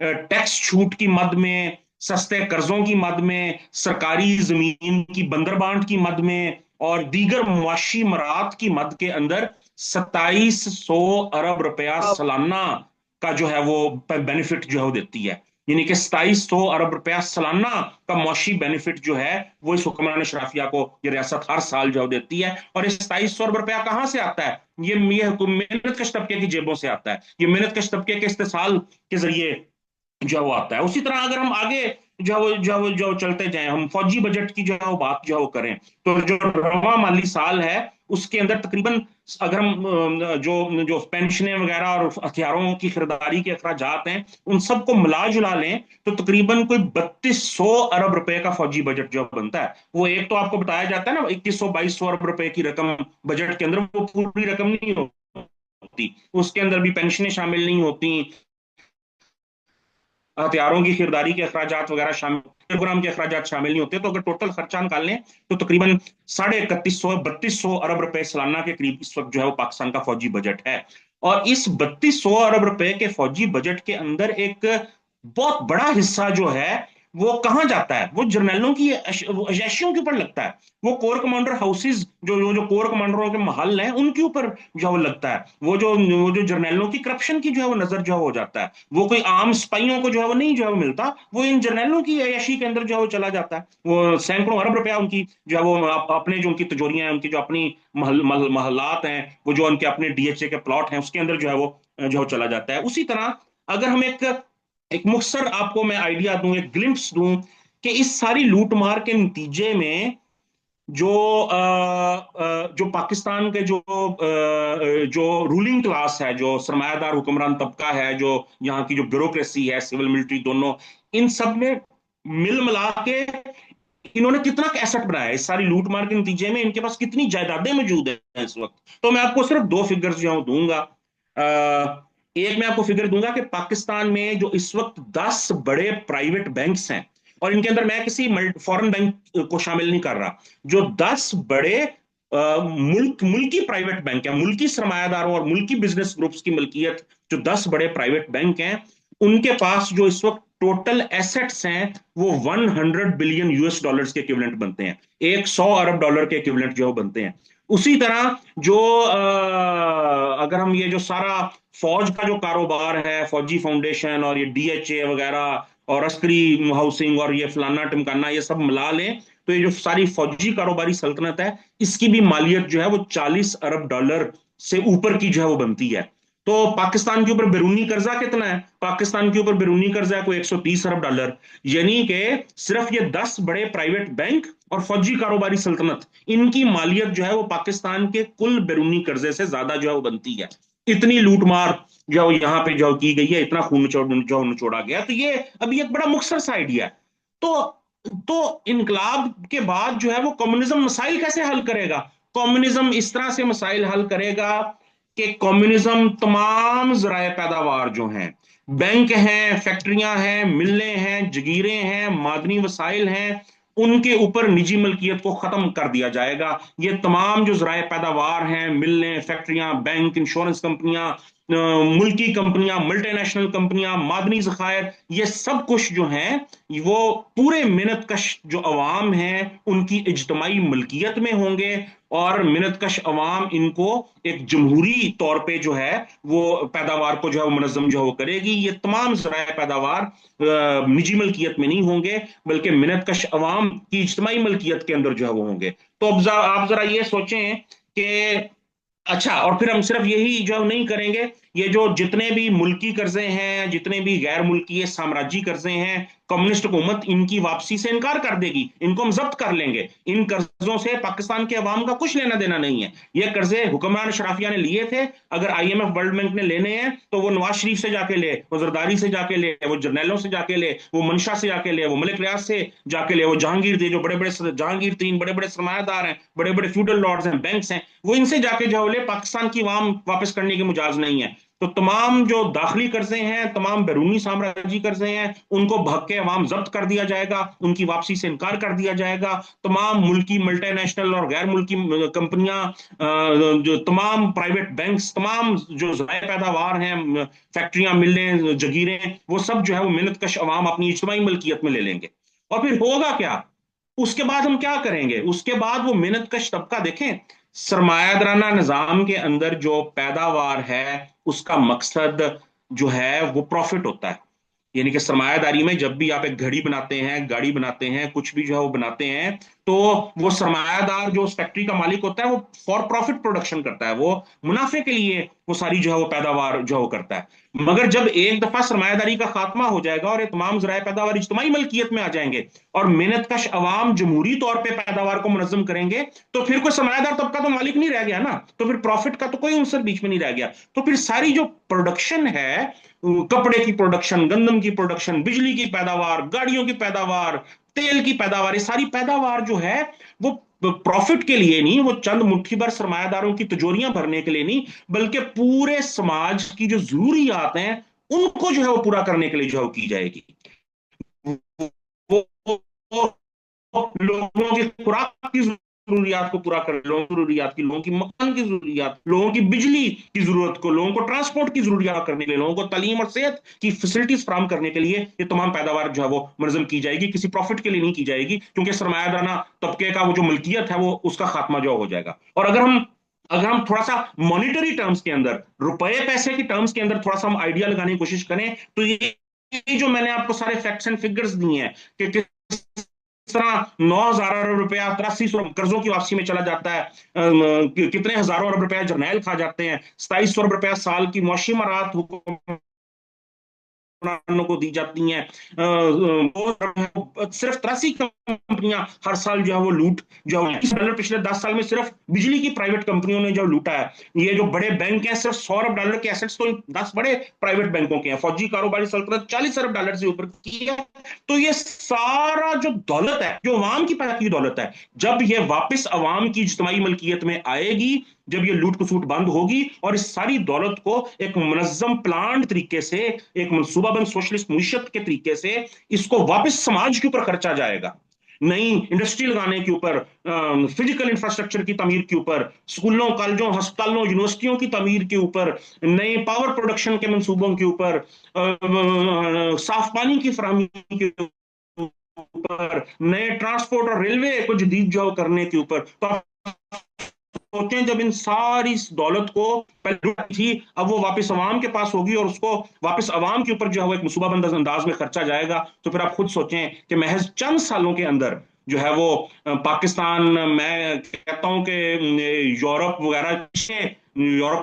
टैक्स छूट की मद में, सस्ते कर्जों की मद में, सरकारी जमीन की बंदरबांट की मद में और दीगर मुआशी मरात की मद के अंदर 2700 अरब रुपया सालाना का जो है वो बेनिफिट जो है वो देती है। यानी कि 2700 अरब रुपया सालाना का मुआशी बेनिफिट जो है वो इस हुक्मरान शराफिया को ये रियासत हर साल जो देती है। और इस 2700 अरब रुपया कहां से आता है? ये मेहनत कश तबके की जेबों से आता है, ये मेहनत कश तबके के इस्तेसाल के जरिए जो वो आता है। उसी तरह अगर हम आगे जो चलते जाएं, हम फौजी बजट की जो है वो बात जो है वो करें, तो जो रवा माली साल है उसके अंदर तकरीबन, अगर हम जो जो पेंशनें वगैरह और हथियारों की खरीदारी के अखराजात हैं उन सबको मिला जुला लें, तो तकरीबन कोई 3200 अरब रुपए का फौजी बजट जो बनता है। वो एक तो आपको बताया जाता है ना 2100-2200 अरब रुपए की रकम बजट के अंदर, वो पूरी रकम नहीं होती, उसके अंदर भी पेंशनें शामिल नहीं होती, हथियारों की खरीदारी के अखराजात वगैरह शामिल, प्रोग्राम के अखराजात शामिल नहीं होते। तो अगर टोटल खर्चा निकाल लें तो तकरीबन 3150-3200 अरब रुपए सालाना के करीब इस वक्त जो है वो पाकिस्तान का फौजी बजट है। और इस 3200 अरब रुपए के फौजी बजट के अंदर एक बहुत बड़ा हिस्सा जो है वो कहाँ जाता है? वो जर्नैलों की अय्याशियों के ऊपर लगता है। वो कोर कमांडर हाउसेज, जो कोर कमांडरों के महल हैं, उनके ऊपर जो है वो लगता है। वो जो जर्नैलों की करप्शन की जो है वो नजर जो है हो जाता है। वो कोई आम सिपाहियों को जो है वो नहीं जो है वो मिलता, वो इन जर्नैलों की अय्याशी के अंदर जो है वो चला जाता है। वो सैकड़ों अरब रुपया उनकी जो है वो अपने जो उनकी तिजोरियां हैं, उनकी जो अपनी महलात हैं, वो जो उनके अपने डीएचए के प्लॉट हैं, उसके अंदर जो है वो जो चला जाता है। उसी तरह अगर हम एक एक मुख्तसर आपको मैं आइडिया दूं, एक ग्लिम्प्स दूं कि इस सारी लूटमार के नतीजे में जो पाकिस्तान के जो रूलिंग क्लास है, जो सरमायादार हुक्मरान तबका है, जो यहाँ की जो ब्यूरोक्रेसी है, सिविल मिलिट्री दोनों, इन सब में मिल मिला के इन्होंने कितना एसेट बनाया है इस सारी लूटमार के नतीजे में, इनके पास कितनी जायदादें मौजूद हैं इस वक्त। तो मैं आपको सिर्फ दो फिगर्स जो है दूंगा। एक मैं आपको फिगर दूंगा कि पाकिस्तान में जो इस वक्त 10 बड़े प्राइवेट बैंक्स हैं, और इनके अंदर मैं किसी फॉरेन बैंक को शामिल नहीं कर रहा, जो 10 बड़े मुल्की प्राइवेट बैंक है, मुल्की सरमायादारों और मुल्की बिजनेस ग्रुप्स की मलकियत, जो 10 बड़े प्राइवेट बैंक हैं, उनके पास जो इस वक्त टोटल एसेट्स हैं वो 100 बिलियन यूएस डॉलर्स के इक्विवेलेंट बनते हैं। 100 अरब डॉलर के इक्विवेलेंट जो बनते हैं। उसी तरह जो अगर हम ये जो सारा फौज का जो कारोबार है, फौजी फाउंडेशन और ये डीएचए वगैरह और अस्करी हाउसिंग और ये फलाना टिमकाना, ये सब मिला लें, तो ये जो सारी फौजी कारोबारी सल्तनत है, इसकी भी मालियत जो है वो 40 अरब डॉलर से ऊपर की जो है वो बनती है। तो पाकिस्तान के ऊपर बैरूनी कर्जा कितना है? पाकिस्तान के ऊपर बैरूनी कर्जा है कोई 130 अरब डॉलर। यानी कि सिर्फ ये 10 बड़े प्राइवेट बैंक और फौजी कारोबारी सल्तनत, इनकी मालियत जो है वो पाकिस्तान के कुल बैरूनी कर्जे से ज्यादा जो है वो बनती है। इतनी लूटमार जो यहाँ पे जो की गई है, इतना खून जो निचोड़ा गया। तो ये अभी एक बड़ा मुख्तसर सा आइडिया है। तो इनकलाब के बाद जो है वो कम्युनिज्म मसाइल कैसे हल करेगा? कम्युनिज्म इस तरह से मसाइल हल करेगा कि कम्युनिज्म तमाम जराए पैदावार जो हैं, बैंक हैं, फैक्ट्रियां हैं, मिलें हैं, जगीरें हैं, मादनी वसाइल हैं, उनके ऊपर निजी मलकियत को खत्म कर दिया जाएगा। ये तमाम जो जराए पैदावार हैं, मिलें, फैक्ट्रियां, बैंक, इंश्योरेंस कंपनियां, मुल्की कंपनियां, मल्टीनेशनल कंपनियां, मादनी जखायर, ये सब कुछ जो है वो पूरे मिन्नतकश जो अवाम है उनकी इज्तमाही मलकियत में होंगे। और मिन्नतकश अवाम इनको एक जमहूरी तौर पे जो है वो पैदावार को जो है वो मुनज़्ज़म जो है वो करेगी। ये तमाम ज़राए पैदावार निजी मलकियत में नहीं होंगे, बल्कि मिन्नतकश अवाम की इज्तमाही मलकियत के अंदर जो है वो होंगे। तो अब आप जरा ये सोचें कि अच्छा, और फिर हम सिर्फ यही जो नहीं करेंगे, ये जो जितने भी मुल्की कर्जे हैं, जितने भी गैर मुल्की साम्राज्य कर्जे हैं, कम्युनिस्ट हुकूमत इनकी वापसी से इनकार कर देगी, इनको हम जब्त कर लेंगे। इन कर्जों से पाकिस्तान के अवाम का कुछ लेना देना नहीं है। ये कर्जे हुक्मरान अशराफिया ने लिए थे, अगर आईएमएफ वर्ल्ड बैंक ने लेने हैं तो वो नवाज शरीफ से जाके ले, वो जरदारी से जाके ले, वो जर्नैलों से जाके ले, वो मंशा से जाके ले, वो मलिक रियाज से जाके ले, वो जहांगीर दे, जो बड़े बड़े जहांगीर तीन बड़े बड़े सरमायादार हैं, बड़े बड़े फ्यूडल लॉर्ड्स हैं, बैंक्स हैं, वो इनसे जाके जो ले, पाकिस्तान की अवाम वापस करने की मुजाज नहीं है। तो तमाम जो दाखिली कर्जे हैं, तमाम बैरूनी साम्राज्य कर्जे हैं, उनको भग के अवाम जब्त कर दिया जाएगा, उनकी वापसी से इनकार कर दिया जाएगा। तमाम मुल्की मल्टीनेशनल और गैर मुल्की कंपनियां, जो तमाम प्राइवेट बैंक्स, तमाम जो ज़राए पैदावार हैं, फैक्ट्रियां, मिलें, जगीरें, वो सब जो है वो मिन्नतकश अवाम अपनी इज्तिमाई मलकियत में ले लेंगे। और फिर होगा क्या? उसके बाद हम क्या करेंगे? उसके बाद वो मेहनतकश तबका देखें, सरमायादाराना निजाम के अंदर जो पैदावार है उसका मकसद जो है वो प्रॉफिट होता है। यानी कि सरमायादारी में जब भी आप एक घड़ी बनाते हैं, गाड़ी बनाते हैं, कुछ भी जो है वो बनाते हैं, तो वो सरमायादार जो उस फैक्ट्री का मालिक होता है वो फॉर प्रॉफिट प्रोडक्शन करता है, वो मुनाफे के लिए वो सारी जो है वो पैदावार जो है वो करता है। मगर जब एक दफा सरमायादारी का खात्मा हो जाएगा और ये तमाम जराए पैदावार इज्तिमाई मलकियत में आ जाएंगे और मेहनतकश अवाम जमहूरी तौर पर पैदावार को मुनज़्ज़म करेंगे, तो फिर कोई सरमायादार तबका तो मालिक नहीं रह गया ना, तो फिर प्रॉफिट का तो कोई अंसर बीच में नहीं रह गया। तो फिर सारी जो प्रोडक्शन है, कपड़े की प्रोडक्शन, गंदम की प्रोडक्शन, बिजली की पैदावार, गाड़ियों की पैदावार, तेल की पैदावार, ये सारी पैदावार जो है वो प्रॉफिट के लिए नहीं, वो चंद मुट्ठी भर सरमायादारों की तिजोरियां भरने के लिए नहीं, बल्कि पूरे समाज की जो जरूरियात हैं उनको जो है वो पूरा करने के लिए जो है की जाएगी। वो, वो, वो लोगों की खुराक की जरूरियात को पूरा कर, लोगों की जरूरियात की, लोगों की मकान की जरूरियात, लोगों की बिजली की जरूरत को, लोगों को ट्रांसपोर्ट की जरूरियात करने के लिए, लोगों को तालीम और सेहत की फैसिलिटीज फराहम करने के लिए ये तमाम पैदावार जो है वो मुनज़्ज़म की जाएगी, किसी प्रॉफिट के लिए नहीं की जाएगी, क्योंकि सरमायादाना तबके का वो जो मिल्कियत है वो उसका खात्मा जो हो जाएगा। और अगर हम थोड़ा सा मॉनिटरी टर्म्स के अंदर, रुपए पैसे की टर्म्स के अंदर थोड़ा सा हम आइडिया लगाने की कोशिश करें, तो ये जो मैंने आपको सारे फैक्ट्स एंड फिगर्स दिए हैं कि किस तरह 9,000 अरब रुपया 8300 कर्जों की वापसी में चला जाता है, कितने हजारों अरब रुपया जर्नैल खा जाते हैं, 2700 रुपया साल की मुआशी मराहत को दी जाती हैं, सिर्फ 83 कंपनियां हर साल जो है वो लूट जो है डॉलर पिछले 10 साल में सिर्फ बिजली की प्राइवेट कंपनियों ने जो लूटा है। ये जो बड़े बैंक हैं, सिर्फ 100 अरब डॉलर के एसेट्स तो 10 बड़े प्राइवेट बैंकों के हैं। फौजी कारोबारी सल्तनत 40 अरब डॉलर से ऊपर की है। तो ये सारा जो दौलत है, जो अवाम की पैदा की दौलत है, जब ये वापस अवाम की इज्तिमाई मलकियत में आएगी, जब ये लूट खसूट बंद होगी और इस सारी दौलत को एक मुनज़्ज़म प्लान तरीके से, एक मनसूबाबंद सोशलिस्ट मुईशत के तरीके से इसको वापस समाज के ऊपर खर्चा जाएगा, नई इंडस्ट्री लगाने के ऊपर, फिजिकल इंफ्रास्ट्रक्चर की तमीर के ऊपर, स्कूलों कॉलेजों अस्पतालों यूनिवर्सिटियों की तमीर के ऊपर, नए पावर प्रोडक्शन के मंसूबों के ऊपर, साफ पानी की फराहमी के ऊपर, नए ट्रांसपोर्ट और रेलवे को जदीद जो करने के ऊपर। तो सोचें, जब इन सारी दौलत को पहले थी, अब वो वापस अवाम के पास होगी और उसको वापस अवाम के ऊपर जो है वो एक मुसूबाबंद अंदाज में खर्चा जाएगा, तो फिर आप खुद सोचें कि महज चंद सालों के अंदर जो है वो पाकिस्तान, मैं कहता हूं कि यूरोप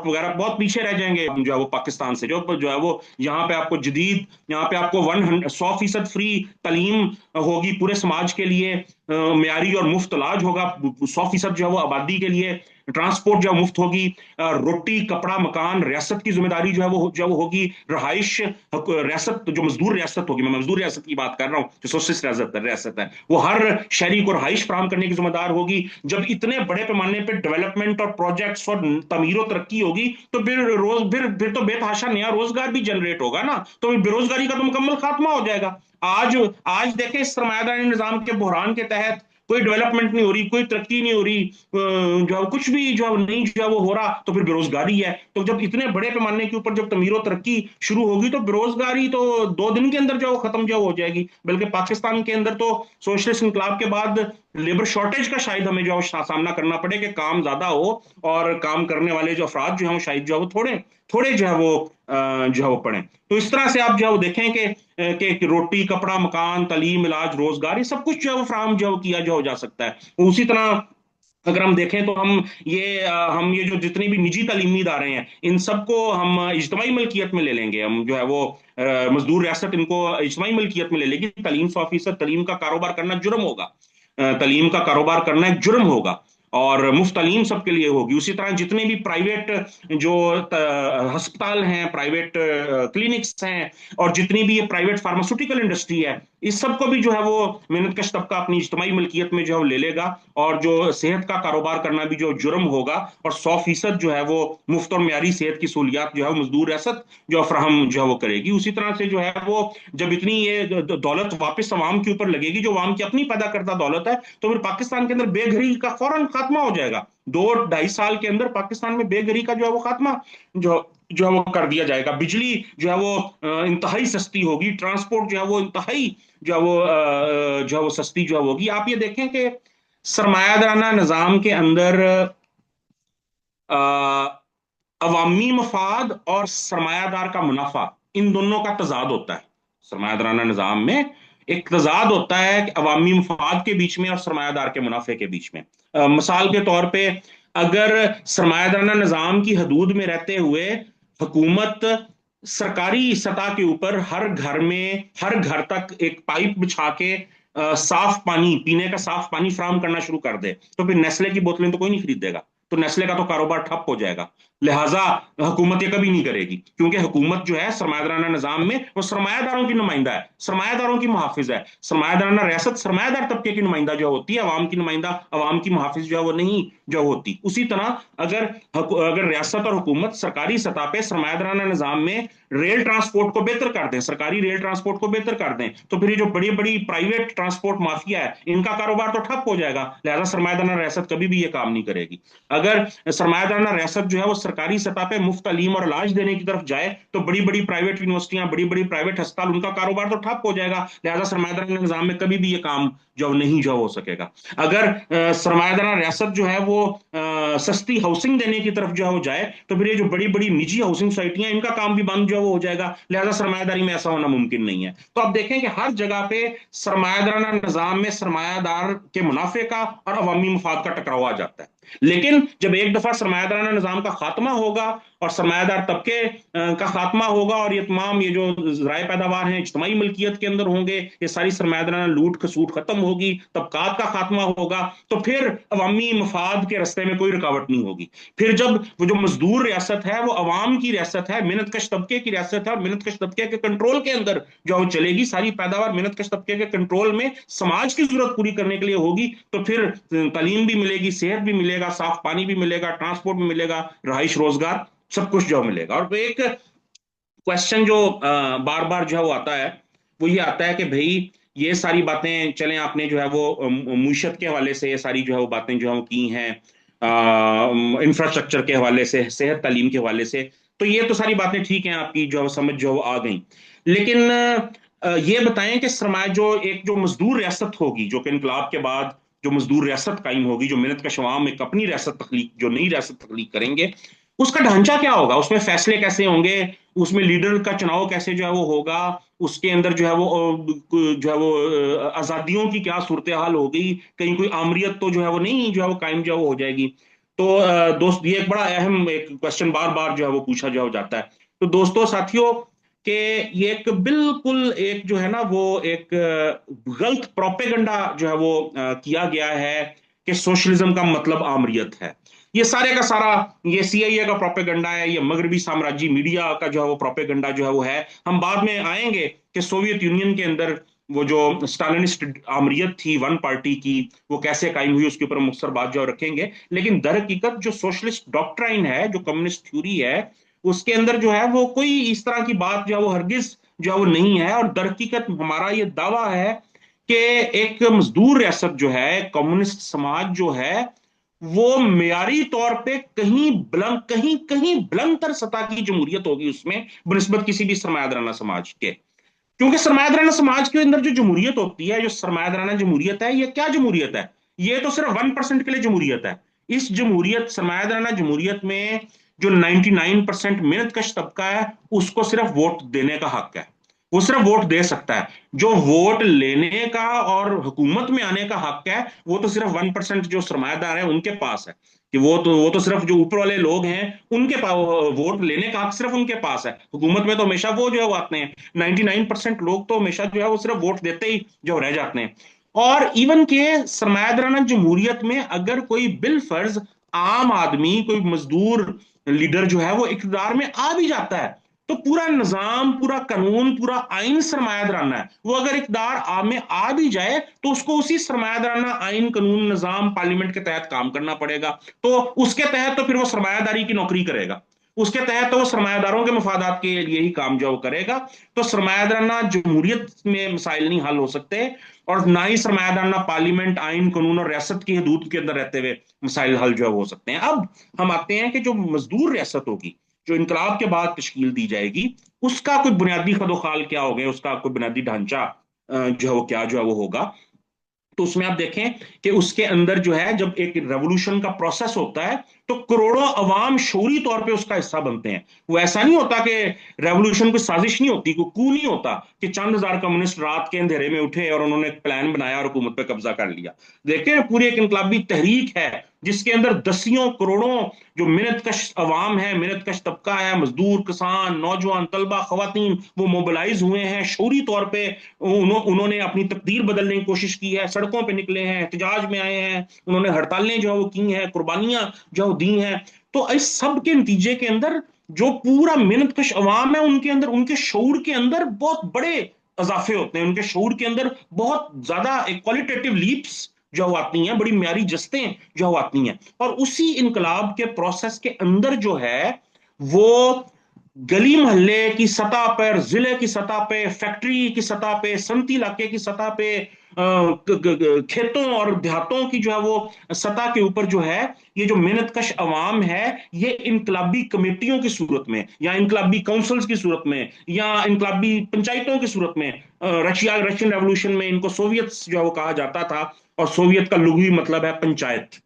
वगैरह बहुत पीछे रह जाएंगे जो है वो पाकिस्तान से, जो है वो यहाँ पे आपको जदीद, यहाँ पे आपको 100% फ्री तालीम होगी पूरे समाज के लिए, म्यारी और मुफ्त इलाज होगा 100% जो है वो आबादी के लिए, ट्रांसपोर्ट जो मुफ्त होगी, रोटी कपड़ा मकान रियासत की जिम्मेदारी जो है वो होगी, रहाइश रियासत, जो मजदूर रियासत होगी, मैं मजदूर रियासत की बात कर रहा हूँ, जो सोशलिस्ट रियासत है, वो हर शहरी को रहाइश फराहम करने की जिम्मेदार होगी। जब इतने बड़े पैमाने पर डेवलपमेंट और प्रोजेक्ट्स और तमीर तरक्की होगी, तो फिर तो बेतहाशा नया रोजगार भी जनरेट होगा ना, तो बेरोजगारी का तो मुकम्मल खात्मा हो जाएगा। आज आज देखें, इस सरमायादारी निजाम के बहरान के तहत कोई डेवलपमेंट नहीं हो रही, कोई तरक्की नहीं हो रही, जो कुछ भी जो नहीं जो है वो हो रहा, तो फिर बेरोजगारी है। तो जब इतने बड़े पैमाने के ऊपर जब तमीर तरक्की शुरू होगी, तो बेरोजगारी तो 2 दिन के अंदर जो खत्म जो हो जाएगी। बल्कि पाकिस्तान के अंदर तो सोशलिस्ट इंकलाब के बाद लेबर शॉर्टेज का शायद हमें जो सामना करना पड़े कि काम ज्यादा हो और काम करने वाले जो अफराद जो है शायद जो है वो थोड़े थोड़े जो है वो जो है वो पढ़ें। तो इस तरह से आप जो है वो देखें कि रोटी कपड़ा मकान तालीम इलाज रोजगार, ये सब कुछ जो है वो फराहम जो किया जो हो जा सकता है। उसी तरह अगर हम देखें तो हम ये जो जितनी भी निजी तालीमी इदारे हैं, इन सबको हम इज्तिमाई मलकियत में ले लेंगे। हम जो है वो मजदूर रियासत इनको इज्तिमाई मलकियत में ले लेगी। तालीम 100% तालीम का कारोबार करना जुर्म होगा, तालीम का कारोबार करना एक जुर्म होगा, और मुफ्त तालीम सबके लिए होगी। उसी तरह जितने भी प्राइवेट जो अस्पताल हैं, प्राइवेट क्लिनिक्स हैं, और जितनी भी ये प्राइवेट फार्मास्यूटिकल इंडस्ट्री है, इस सब को भी जो है वो मेहनतकश तबका अपनी इज्तिमाई मलकियत में जो है वो ले लेगा, और जो सेहत का कारोबार करना भी जो जुर्म होगा, और 100% जो है वो मुफ्त और म्यारी सेहत की सहूलियात जो है वो मजदूर रियासत जो फ्राहम जो है वो करेगी। उसी तरह से जो है वो जब इतनी ये दौलत वापस अवाम के ऊपर लगेगी, जो अवाम की अपनी पैदा करता दौलत है, तो फिर पाकिस्तान के अंदर बेघरी का फौरन खात्मा हो जाएगा। 2-2.5 साल के अंदर पाकिस्तान में बेघरी का जो है वो खात्मा जो जो है वो कर दिया जाएगा। बिजली जो है वो इंतहाई सस्ती होगी, ट्रांसपोर्ट जो है वो इंतहाई जो है वो सस्ती जो है होगी। आप ये देखें कि सरमायादाराना निजाम के अंदर अवामी मफाद और सरमायादार का मुनाफा, इन दोनों का तजाद होता है। सरमायादाराना निजाम में एक तजाद होता है कि अवामी मफाद के बीच में और सरमायादार के मुनाफे के बीच में। मिसाल के तौर पे, अगर सरमायादाराना निजाम की हदूद में रहते हुए हुकूमत सरकारी सतह के ऊपर हर घर में, हर घर तक एक पाइप बिछा के साफ पानी, पीने का साफ पानी फराहम करना शुरू कर दे, तो फिर नेस्ले की बोतलें तो कोई नहीं खरीदेगा, तो नेस्ले का तो कारोबार ठप हो जाएगा। लिहाजा हुकूमत ये कभी नहीं करेगी, क्योंकि हुकूमत जो है सरमायादाराना निजाम में वो सरमायादारों की नुमाइंदा है, सरमायादारों की मुहाफिज है। सरमायादाराना रियासत सरमायादार तबके की नुमाइंदा जो होती है, अवाम की नुमाइंदा, अवाम की मुहाफिज जो है वो नहीं जो होती। उसी तरह अगर अगर रियासत और हुकूमत सरकारी सतह पे सरमायादाराना निजाम में रेल ट्रांसपोर्ट को बेहतर कर दें, सरकारी रेल ट्रांसपोर्ट को बेहतर कर दें, तो फिर ये जो बड़ी बड़ी प्राइवेट ट्रांसपोर्ट माफिया है इनका कारोबार तो ठप हो जाएगा। लिहाजा सरमायादाना रियासत कभी भी ये काम नहीं करेगी। अगर सरमायादाना रियासत जो है वो सरकारी सतह पे मुफ्त तालीम और इलाज देने की तरफ जाए तो बड़ी बड़ी प्राइवेट यूनिवर्सिटियां, बड़ी बड़ी प्राइवेट अस्पताल, उनका कारोबार तो ठप हो जाएगा। लिहाजा सरमायादाना निजाम में कभी भी ये काम जो नहीं जो हो सकेगा। अगर सरमायादाना रियासत जो है वो सस्ती हाउसिंग देने की तरफ जो है वो जाए तो फिर ये जो बड़ी बड़ी निजी हाउसिंग सोसाइटियां, इनका काम भी बंद जो है वो हो जाएगा। लिहाजा सरमायादारी में ऐसा होना मुमकिन नहीं है। तो आप देखें कि हर जगह पे सरमायादाराना निजाम में सरमायादार के मुनाफे का और अवामी मफाद का टकराव आ जाता है। लेकिन जब एक दफा सरमायादाराना निजाम का खात्मा होगा और सरमायादार तबके का खात्मा होगा और ये तमाम ये जो ज़राए पैदावार हैं इज्तमाही मिल्कियत के अंदर होंगे, ये सारी सरमायादाराना लूट खसूट खत्म होगी, तबकात का खात्मा होगा, तो फिर अवामी मफाद के रस्ते में कोई रुकावट नहीं होगी। फिर जब वो जो मजदूर रियासत है वो अवाम की रियासत है, मेहनत कश तबके की रियासत है, और मेहनत कश तबके के कंट्रोल के अंदर जो चलेगी, सारी पैदावार मेहनत कश तबके के कंट्रोल में समाज की जरूरत पूरी करने के लिए होगी, तो फिर तालीम भी मिलेगी, सेहत भी मिलेगा, साफ पानी भी मिलेगा, ट्रांसपोर्ट भी मिलेगा, रहाइश रोजगार सब कुछ जो मिलेगा। और एक क्वेश्चन जो बार बार जो है वो आता है, वो ये आता है कि भाई ये सारी बातें चलें, आपने जो है वो मुईशत के हवाले से ये सारी जो है वो बातें जो है वो की हैं, इंफ्रास्ट्रक्चर के हवाले से, सेहत तालीम के हवाले से, तो ये तो सारी बातें ठीक हैं, आपकी जो है समझ जो आ गई। लेकिन ये बताएं कि सरमाया जो एक जो मजदूर रियासत होगी, जो कि इनकलाब के बाद जो मजदूर रियासत कायम होगी, जो मेहनत का शवाम एक अपनी रियासत तखलीक, जो नई रियासत तखलीक करेंगे, उसका ढांचा क्या होगा, उसमें फैसले कैसे होंगे, उसमें लीडर का चुनाव कैसे जो है वो होगा, उसके अंदर जो है वो आजादियों की क्या सूरत हाल होगी, कहीं कोई आमरीत तो जो है वो नहीं जो है वो कायम जो है वो हो जाएगी। तो दोस्त, ये एक बड़ा अहम एक क्वेश्चन बार बार जो है वो पूछा जो जाता है। तो दोस्तों साथियों, कि ये एक बिल्कुल एक जो है ना वो एक गलत प्रोपेगंडा जो है वो किया गया है कि सोशलिज्म का मतलब आमरीत है। ये सारे का सारा ये सीआईए का प्रोपेगंडा है, ये मगरबी साम्राज्य मीडिया का जो है वो प्रोपेगंडा जो है वो है। हम बाद में आएंगे कि सोवियत यूनियन के अंदर वो जो स्टालिनिस्ट आमरीत थी वन पार्टी की, वो कैसे कायम हुई, उसके ऊपर मुख्तसर बात जो रखेंगे। लेकिन दर हकीकत जो सोशलिस्ट डॉक्ट्राइन है, जो कम्युनिस्ट थ्योरी है, उसके अंदर जो है वो कोई इस तरह की बात जो है वो हरगिज जो है वो नहीं है। और दर हकीकत हमारा ये दावा है कि एक मजदूर रियासत जो है, कम्युनिस्ट समाज जो है, वो मेयारी तौर पे कहीं कहीं बुलंदतर सतह की जमहूरियत होगी उसमें बनिस्बत किसी भी सरमायादाराना समाज के। क्योंकि सरमायादाराना समाज के अंदर जो जमहूरियत होती है, जो सरमायादाराना जमहूरियत है, ये क्या जमहूरियत है? ये तो सिर्फ 1% के लिए जमहूरियत है। इस जमहूरियत, सरमायादाराना जमहूरियत में जो 99% मेहनतकश तबका है, उसको सिर्फ वोट देने का हक है। वो सिर्फ वोट दे सकता है। जो वोट लेने का और हुकूमत में आने का हक है, वो तो सिर्फ 1% जो सरमायादार है उनके पास है। कि वो तो सिर्फ जो ऊपर वाले लोग हैं उनके पास वोट लेने का हक सिर्फ उनके पास है। हुकूमत में तो हमेशा वो जो है वो आते हैं, 99% लोग तो हमेशा जो है वो सिर्फ वोट देते ही जो रह जाते हैं। और इवन के सरमायादाराना जमहूरियत में अगर कोई बिल फर्ज आम आदमी, कोई मजदूर लीडर जो है वो इकतदार में आ भी जाता है, तो पूरा निजाम, पूरा कानून, पूरा आइन सरमायादाराना है। वो अगर इकतदार में आ भी जाए तो उसको उसी सरमायादाराना आइन, कानून, निजाम, पार्लियामेंट के तहत काम करना पड़ेगा। तो उसके तहत तो फिर वो सरमायादारी की नौकरी करेगा, उसके तहत तो वो सरमायादारों के मफादात के लिए ही काम जो करेगा। तो सरमायादाराना जमहूरियत में मसाइल नहीं हल हो सकते, और ना ही सरमायादाराना पार्लियामेंट, आइन, कानून और रियासत की हदूद के अंदर रहते हुए मसाइल हल जो हो सकते हैं। अब हम आते हैं कि जो मजदूर रियासत होगी, जो इनकलाब के बाद तश्कील दी जाएगी, उसका कोई बुनियादी खदोखाल क्या हो गया, उसका कोई बुनियादी ढांचा जो है वो क्या जो है वो होगा। तो उसमें आप देखें कि उसके अंदर जो है, जब एक रेवोल्यूशन का प्रोसेस होता है तो करोड़ों अवाम शौरी तौर पे उसका हिस्सा बनते हैं। वो ऐसा नहीं होता कि रेवोल्यूशन कोई साजिश नहीं होती, कोई कू नहीं होता कि चंद हजार कम्युनिस्ट रात के अंधेरे में उठे और उन्होंने एक प्लान बनाया और हुकूमत पे कब्जा कर लिया। देखिए, पूरी एक इनकलाबी तहरीक है जिसके अंदर दसियों करोड़ों जो मेहनतकश अवाम है, मेहनतकश तबका है, मजदूर, किसान, नौजवान, तलबा, खवातीन, वो मोबिलाइज हुए हैं शौरी तौर पे। उन्होंने अपनी तकदीर बदलने की कोशिश की है, सड़कों पे निकले हैं, एहतजाज में आए हैं, उन्होंने हड़तालें जो है वो की हैं, कुर्बानियां जो दी हैं। तो इस सब के नतीजे के अंदर जो पूरा मेहनतकश अवाम है, उनके अंदर, उनके शऊर के अंदर बहुत बड़े इजाफे होते हैं, उनके शऊर के अंदर बहुत ज्यादा क्वालिटेटिव लीप्स जो आती हैं, बड़ी म्यारी जस्तें जो आती हैं। और उसी इनकलाब के प्रोसेस के अंदर जो है वो गली मोहल्ले की सतह पर, जिले की सतह पे, फैक्ट्री की सतह पे, सनती इलाके की सतह पे, खेतों और देहातों की जो है वो सतह के ऊपर जो है ये जो मेहनतकश अवाम है, ये इनकलाबी कमेटियों की सूरत में या इनकलाबी काउंसिल्स की सूरत में या इनकलाबी पंचायतों की सूरत में, रशियन रेवोल्यूशन में इनको सोवियत जो है वो कहा जाता था, और सोवियत का लुग़वी मतलब है पंचायत।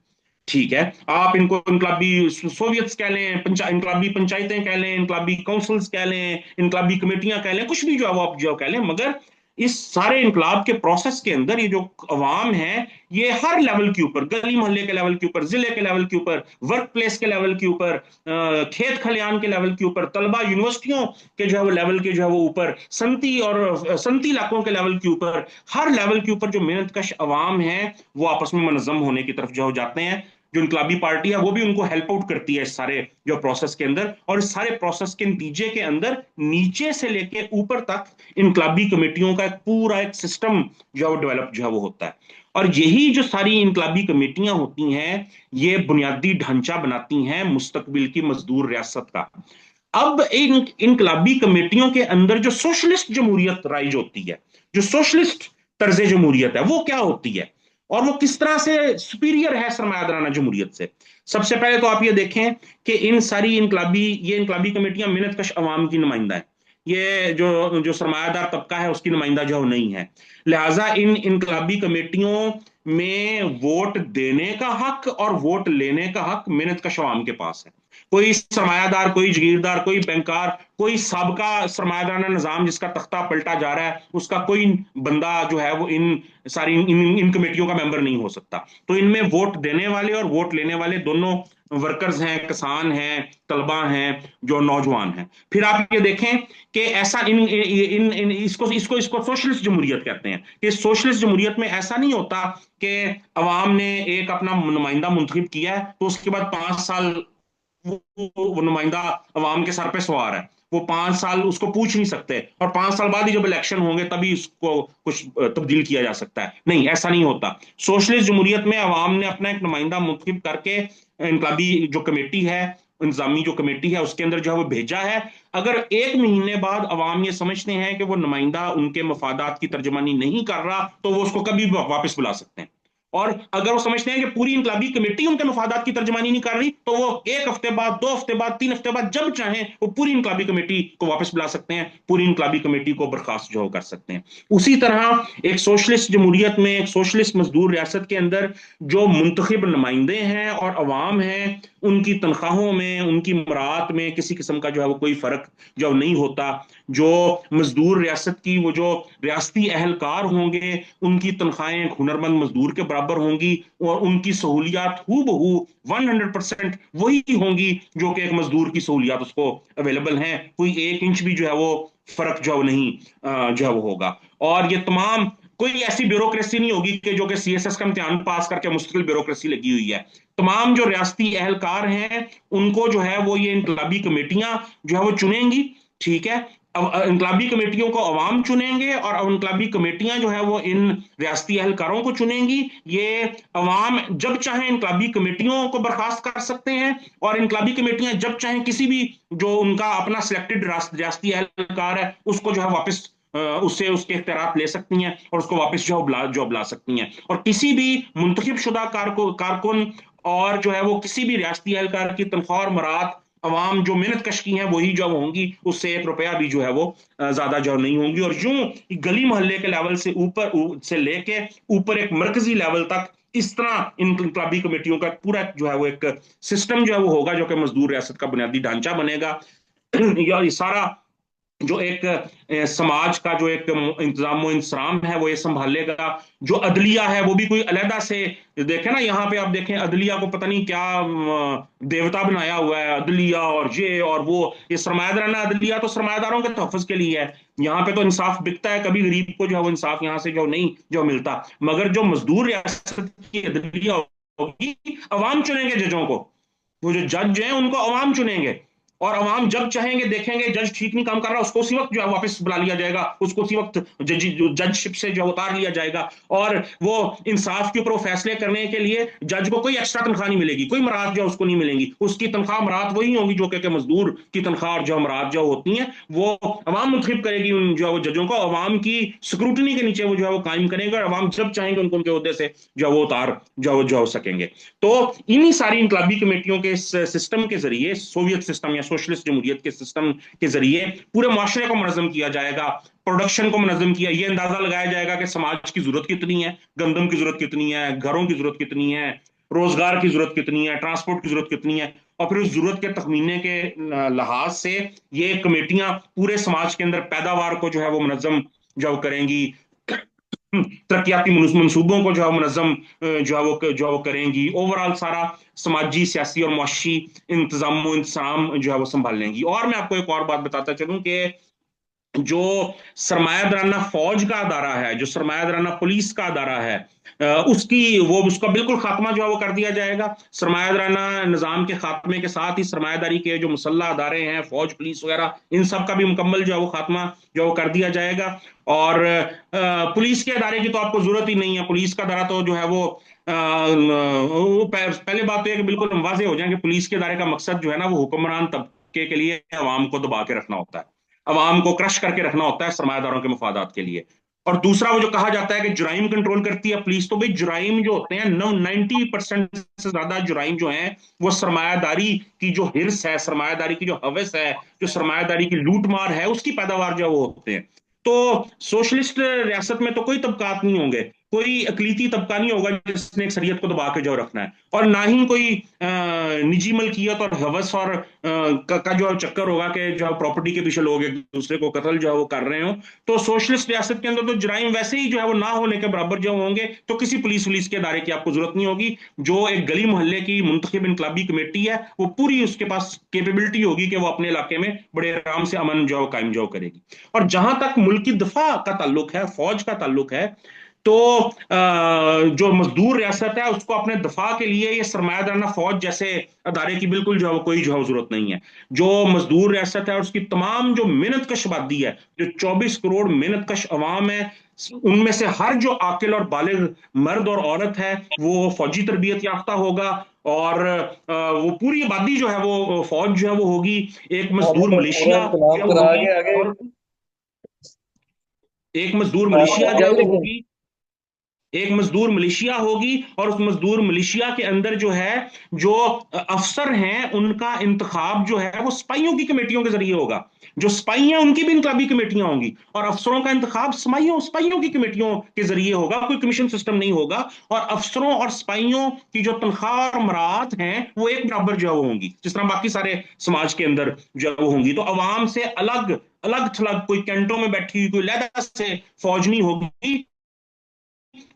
ठीक है, आप इनको इनकलाबी सोवियत्स कह लें, इनकलाबी पंचायतें कह लें, इनकलाबी काउंसिल्स कह लें, इनकलाबी कमेटियां कह लें, कुछ भी जो है वो आप जो कह लें, मगर इस सारे इनकलाब के प्रोसेस के अंदर ये जो अवाम है, ये हर लेवल के ऊपर, गली मोहल्ले के लेवल के ऊपर, जिले के लेवल के ऊपर, वर्क प्लेस के लेवल के ऊपर, खेत खलियान के लेवल के ऊपर, तलबा यूनिवर्सिटियों के जो है वो लेवल के जो है वो ऊपर, संती और संती इलाकों के लेवल के ऊपर, हर लेवल के ऊपर जो मेहनतकश अवाम है वो आपस में मनजम होने की तरफ जो हो जाते हैं। जो इनकलाबी पार्टी है वो भी उनको हेल्प आउट करती है इस सारे जो प्रोसेस के अंदर, और इस सारे प्रोसेस के नतीजे के अंदर नीचे से लेके ऊपर तक इनकलाबी कमेटियों का पूरा एक सिस्टम जो है वो डेवलप जो है वो होता है। और यही जो सारी इनकलाबी कमेटियां होती हैं, ये बुनियादी ढांचा बनाती हैं मुस्तकबिल की मजदूर रियासत का। अब इन इनकलाबी कमेटियों के अंदर जो सोशलिस्ट जमहूरियत राइज होती है, जो सोशलिस्ट तर्ज जमहूरियत है, वो क्या होती है और वो किस तरह से सुपीरियर है सरमायादाराना जमहूरियत से। सबसे पहले तो आप ये देखें कि इन सारी इनकलाबी कमेटियां मिन्नतकश अवाम की नुमाइंदा है। ये जो जो सरमायादार तबका है उसकी नुमाइंदा जो नहीं है। लिहाजा इन इनकलाबी कमेटियों में वोट देने का हक और वोट लेने का हक मिन्नतकश अवाम के पास है। कोई सरमायादार, कोई जगीरदार, कोई बैंकार, कोई सबका सरमायादाराना निजाम जिसका तख्ता पलटा जा रहा है, उसका कोई बंदा जो है वो इन कमेटियों का मेंबर नहीं हो सकता। तो इनमें वोट देने वाले और वोट लेने वाले दोनों वर्कर्स हैं, किसान हैं, तलबा हैं, जो नौजवान हैं। फिर आप ये देखें कि ऐसा इन इन, इन इसको इसको इसको सोशलिस्ट जमहूरियत कहते हैं कि सोशलिस्ट जमहूरियत में ऐसा नहीं होता कि अवाम ने एक अपना नुमाइंदा मुंतखब किया है तो उसके बाद 5 साल वो नुमाइंदा अवाम के सर पे सवार है, वो 5 साल उसको पूछ नहीं सकते, और 5 साल बाद ही जब इलेक्शन होंगे तभी उसको कुछ तब्दील किया जा सकता है। नहीं, ऐसा नहीं होता। सोशलिस्ट जमहूरियत में अवाम ने अपना एक नुमाइंदा मुंतखब करके इनकलाबी जो कमेटी है, इंतजामी जो कमेटी है, उसके अंदर जो है वो भेजा है। अगर 1 महीने बाद अवाम ये समझते हैं कि वो नुमाइंदा उनके मफादात की तर्जमानी नहीं कर रहा, तो वो उसको कभी वापस बुला सकते हैं। और अगर वो समझते हैं कि पूरी इनकलाबी कमेटी उनके मफादात की तर्जमानी नहीं कर रही, तो वो 1 हफ्ते बाद, 2 हफ्ते बाद, 3 हफ्ते बाद जब चाहें वो पूरी इनकलाबी कमेटी को वापस बुला सकते हैं, पूरी इनकलाबी कमेटी को बर्खास्त जो कर सकते हैं। उसी तरह एक सोशलिस्ट जमहूरियत में, एक सोशलिस्ट मजदूर रियासत के अंदर जो मुंतखब नुमाइंदे हैं और अवाम हैं, उनकी तनख्वाहों में, उनकी मरात में किसी किस्म का जो है वो कोई फर्क जो नहीं होता। जो मजदूर रियासत की वो जो रियासती अहलकार होंगे, उनकी तनख्वाहें हुनरमंद मजदूर के बराबर होंगी और उनकी सहूलियात हू बहू 100% वही होंगी जो कि एक मजदूर की सहूलियात उसको अवेलेबल हैं। कोई 1 इंच भी जो है वो फर्क जो नहीं जो है वो होगा। और ये तमाम कोई ऐसी ब्यूरोक्रेसी नहीं होगी कि जो कि सीएसएस का इम्तिहान पास करके मुस्तकिल ब्यूरोक्रेसी लगी हुई है। तमाम जो रियासती अहलकार हैं उनको जो है वो ये इनकलाबी कमेटियां जो है वो चुनेंगी। ठीक है, इनकलाबी कमेटियों को अवाम चुनेंगे और इनकलाबी कमेटियां जो है वो इन रियासती अहलकारों को चुनेंगी। ये अवाम जब चाहे इनकलाबी कमेटियों को बर्खास्त कर सकते हैं, और इनकलाबी कमेटियां जब चाहे किसी भी जो उनका अपना सिलेक्टेड रियासती अहलकार है उसको जो है वापस उससे उसके इख्तियार ले सकती हैं और उसको वापस जो बुला सकती हैं। और किसी भी मुंतखब शुदा कारकुन और जो है वो किसी भी रियासती एहलकार की तनख्वाह और मरात अवाम जो मेहनत कश की हैं वही जो होंगी, उससे 1 रुपया भी जो है वो ज्यादा जो नहीं होंगी। और यूं गली मोहल्ले के लेवल से ऊपर से लेके ऊपर एक मरकजी लेवल तक इस तरह इन इनकलाबी कमेटियों का पूरा जो है वो एक सिस्टम जो है वो होगा, जो कि मजदूर रियासत का बुनियादी ढांचा बनेगा। या ये सारा जो एक समाज का जो एक इंतजाम इंसराम है वो ये संभालेगा। जो अदलिया है वो भी कोई अलहदा से देखे ना, यहाँ पे आप देखें अदलिया को पता नहीं क्या देवता बनाया हुआ है, अदलिया और ये और वो। ये सरमायादाराना अदलिया तो सरमायादारों के तहफ़्फ़ुज़ के लिए है। यहाँ पे तो इंसाफ बिकता है, कभी गरीब को जो है वो इंसाफ यहाँ से जो नहीं जो मिलता। मगर जो मजदूर रियासत की अदलिया होगी, अवाम चुनेंगे जजों को। वो जो जज हैं उनको अवाम चुनेंगे, और अवाम जब चाहेंगे देखेंगे जज ठीक नहीं काम कर रहा, उसको उसी वक्त जो है वापस बुला लिया जाएगा, उसको उसी वक्त जजशिप से जो उतार लिया जाएगा, और वो इंसाफ के ऊपर वो फैसले करने के लिए जज को कोई एक्स्ट्रा तनख्वाह नहीं मिलेगी, कोई मराहत जो उसको नहीं मिलेंगी, उसकी तनख्वाह मराहत वही होंगी जो कि मजदूर की तनख्वाह और जो मराहत जो होती हैं वो अवाम मुंतखब करेगी उन जो है वो जजों को, अवाम की स्क्रूटनी के नीचे वो जो है वो कायम करेंगे, और अवाम जब चाहेंगे उनको उनके अहदे से जो है वो उतार जो हो सकेंगे। तो इन्हीं सारी इंकलाबी कमेटियों के सिस्टम के जरिए, सोवियत सिस्टम या सोशलिस्ट जमहूरियत के सिस्टम के जरिए पूरे माशरे को मुनज़्ज़म किया जाएगा, प्रोडक्शन को मुनज़्ज़म किया, ये अंदाजा लगाया जाएगा कि समाज की जरूरत कितनी है, गंदम की जरूरत कितनी है, घरों की जरूरत कितनी है, रोजगार की जरूरत कितनी है, ट्रांसपोर्ट की जरूरत कितनी है, और फिर उस जरूरत के तखमीने के लिहाज से ये कमेटियां पूरे समाज के अंदर पैदावार को जो है वो मुनज़्ज़म जो करेंगी, तरक्याती मनसूबों को जो है मुनज़्ज़म जो है वो करेंगी, ओवरऑल सारा समाजी सियासी और मुआशी इंतजाम जो है वो संभाल लेंगी। और मैं आपको एक और बात बताता चलूं कि जो सरमायादाराना फौज का अदारा है, जो सरमायादाराना पुलिस का अदारा है, उसका बिल्कुल खात्मा जो है वो कर दिया जाएगा। सरमायादाराना निजाम के खात्मे के साथ ही सरमायादारी के जो मुसल्ला अदारे हैं, फौज पुलिस वगैरह, इन सब का भी मुकम्मल जो है वो खात्मा जो है वो कर दिया जाएगा। और पुलिस के अदारे की तो आपको जरूरत ही नहीं है, पुलिस का अदारा तो जो है वो पहले बात तो यह कि बिल्कुल हम वाजे हो जाए कि पुलिस के अदारे का मकसद जो है ना वो हुक्मरान तबके के लिए अवाम को दबा के रखना होता है, अवाम को क्रश करके रखना होता है सरमायादारों के मफादात के लिए। और दूसरा वो जो कहा जाता है कि जुराइम कंट्रोल करती है पुलिस, तो भाई जुराइम जो होते हैं 90% से ज्यादा जुराइम जो हैं वो सरमायादारी की जो हिर्स है, सरमायादारी की जो हवस है, जो सरमायादारी की लूट मार है, उसकी पैदावार जो वो होते हैं। तो सोशलिस्ट रियासत में तो कोई तबकात नहीं होंगे, कोई अकलीती तबका नहीं होगा जिसने एक शरीयत को दबा के जो रखना है, और ना ही कोई निजी मलकियत और हवस और का जो चक्कर होगा कि जो प्रॉपर्टी के पीछे लोग एक दूसरे को कत्ल जो है वो कर रहे हो। तो सोशलिस्ट रियासत के अंदर तो जराइम वैसे ही जो है वो ना होने के बराबर जो होंगे, तो किसी पुलिस वुलिस के इदारे की आपको जरूरत नहीं होगी। जो एक गली मोहल्ले की मुंतखब इनकलाबी कमेटी है वो पूरी उसके पास कैपेबिलिटी होगी कि वो अपने इलाके में बड़े आराम से अमन जो कायम जो करेगी। और जहां तक मुल्क की दफा का ताल्लुक है, फौज का ताल्लुक है, तो जो मजदूर रियासत है उसको अपने दफा के लिए ये सरमायादाराना फौज जैसे अदारे की बिल्कुल जो है कोई जो है जरूरत नहीं है। जो मजदूर रियासत है और उसकी तमाम जो मेहनत कश आबादी है, जो 24 करोड़ मेहनत कश अवाम है, उनमें से हर जो आकिल और बालिग मर्द और औरत है वो फौजी तरबियत याफ्ता होगा, और वो पूरी आबादी जो है वो फौज जो है वो होगी। एक हमने मजदूर तो पूरा मिलिशिया इंतजाम जो करा होगी, के आगे। और एक मजदूर हाँ, मिलिशिया जो है जारी वो लेकिन। होगी, एक मजदूर मिलिशिया होगी, और उस मजदूर मिलिशिया के अंदर जो है जो अफसर हैं उनका इंतखाब जो है वो सिपाहियों की कमेटियों के जरिए होगा। जो सिपाही हैं उनकी भी इंकलाबी कमेटियां होंगी, और अफसरों का इंतखाब सिपाहियों की कमेटियों के जरिए होगा, कोई कमीशन सिस्टम नहीं होगा। और अफसरों और सिपाहियों की जो तनख्वाह और मराहत हैं वो एक बराबर जो है वो होंगी, जिस तरह बाकी सारे समाज के अंदर जो है वो होंगी। तो अवाम से अलग अलग थलग कोई कैंटों में बैठी हुई कोई लहदा से फौज नहीं होगी,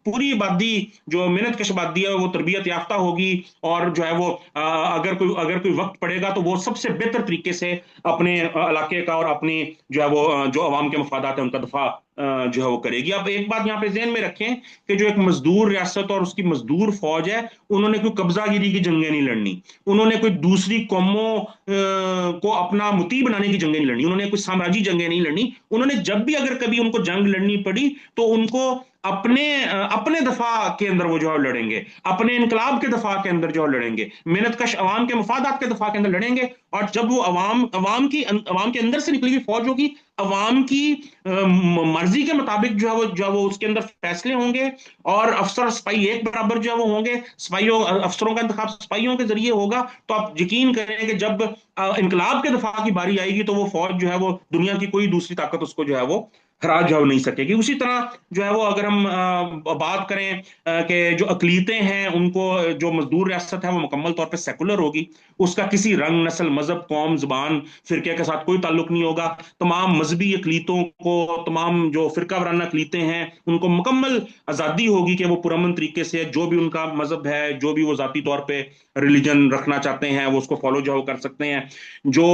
पूरी आबादी जो मेहनत कश आबादी है वो तरबियत याफ्ता होगी, और जो है वो अगर कोई वक्त पड़ेगा तो वो सबसे बेहतर तरीके से अपने इलाके का और अपनी जो है वो जो अवाम के मफादात है उनका दफा जो है वो करेगी। अब एक बात यहाँ पे जहन में रखें कि जो एक मजदूर रियासत और उसकी मजदूर फौज है, उन्होंने कोई कब्जागिरी की जंगें नहीं लड़नी, उन्होंने कोई दूसरी कौमों को अपना मुती बनाने की जंगें नहीं लड़नी, उन्होंने कोई साम्राज्य जंगें नहीं लड़नी। उन्होंने जब भी अगर कभी उनको जंग लड़नी पड़ी तो उनको अपने दफा के अंदर वो जो है लड़ेंगे, अपने इनकलाब के दफा के अंदर जो लड़ेंगे, मेहनत कश अवाम के मफादात के दफा के अंदर लड़ेंगे। और जब वो अवाम के अंदर से निकली हुई फौज होगी, अवाम की मर्जी के मुताबिक जो है वो उसके अंदर फैसले होंगे, और अफसर सिपाही एक बराबर जो है वो होंगे, सिपाहियों अफसरों का इंतखाब सिपाहियों के जरिए होगा। तो आप यकीन करें कि जब इनकलाब के दफा की बारी आएगी तो वो फौज जो है वो दुनिया की कोई दूसरी ताकत उसको जो है वो हरा जो नहीं सकेगी। उसी तरह जो है वो अगर हम बात करें कि जो अकलीतें हैं उनको, जो मजदूर रियासत है वो मुकम्मल तौर पे सेकुलर होगी, उसका किसी रंग नस्ल मजहब कौम जुबान फिरके के साथ कोई ताल्लुक नहीं होगा। तमाम मजहबी अकलीतों को, तमाम जो फिरका वराना अकलीतें हैं उनको मुकम्मल आज़ादी होगी कि वो पुरअमन तरीके से जो भी उनका मजहब है, जो भी वो जाती तौर पर रिलीजन रखना चाहते हैं वो उसको फॉलो जो कर सकते हैं। जो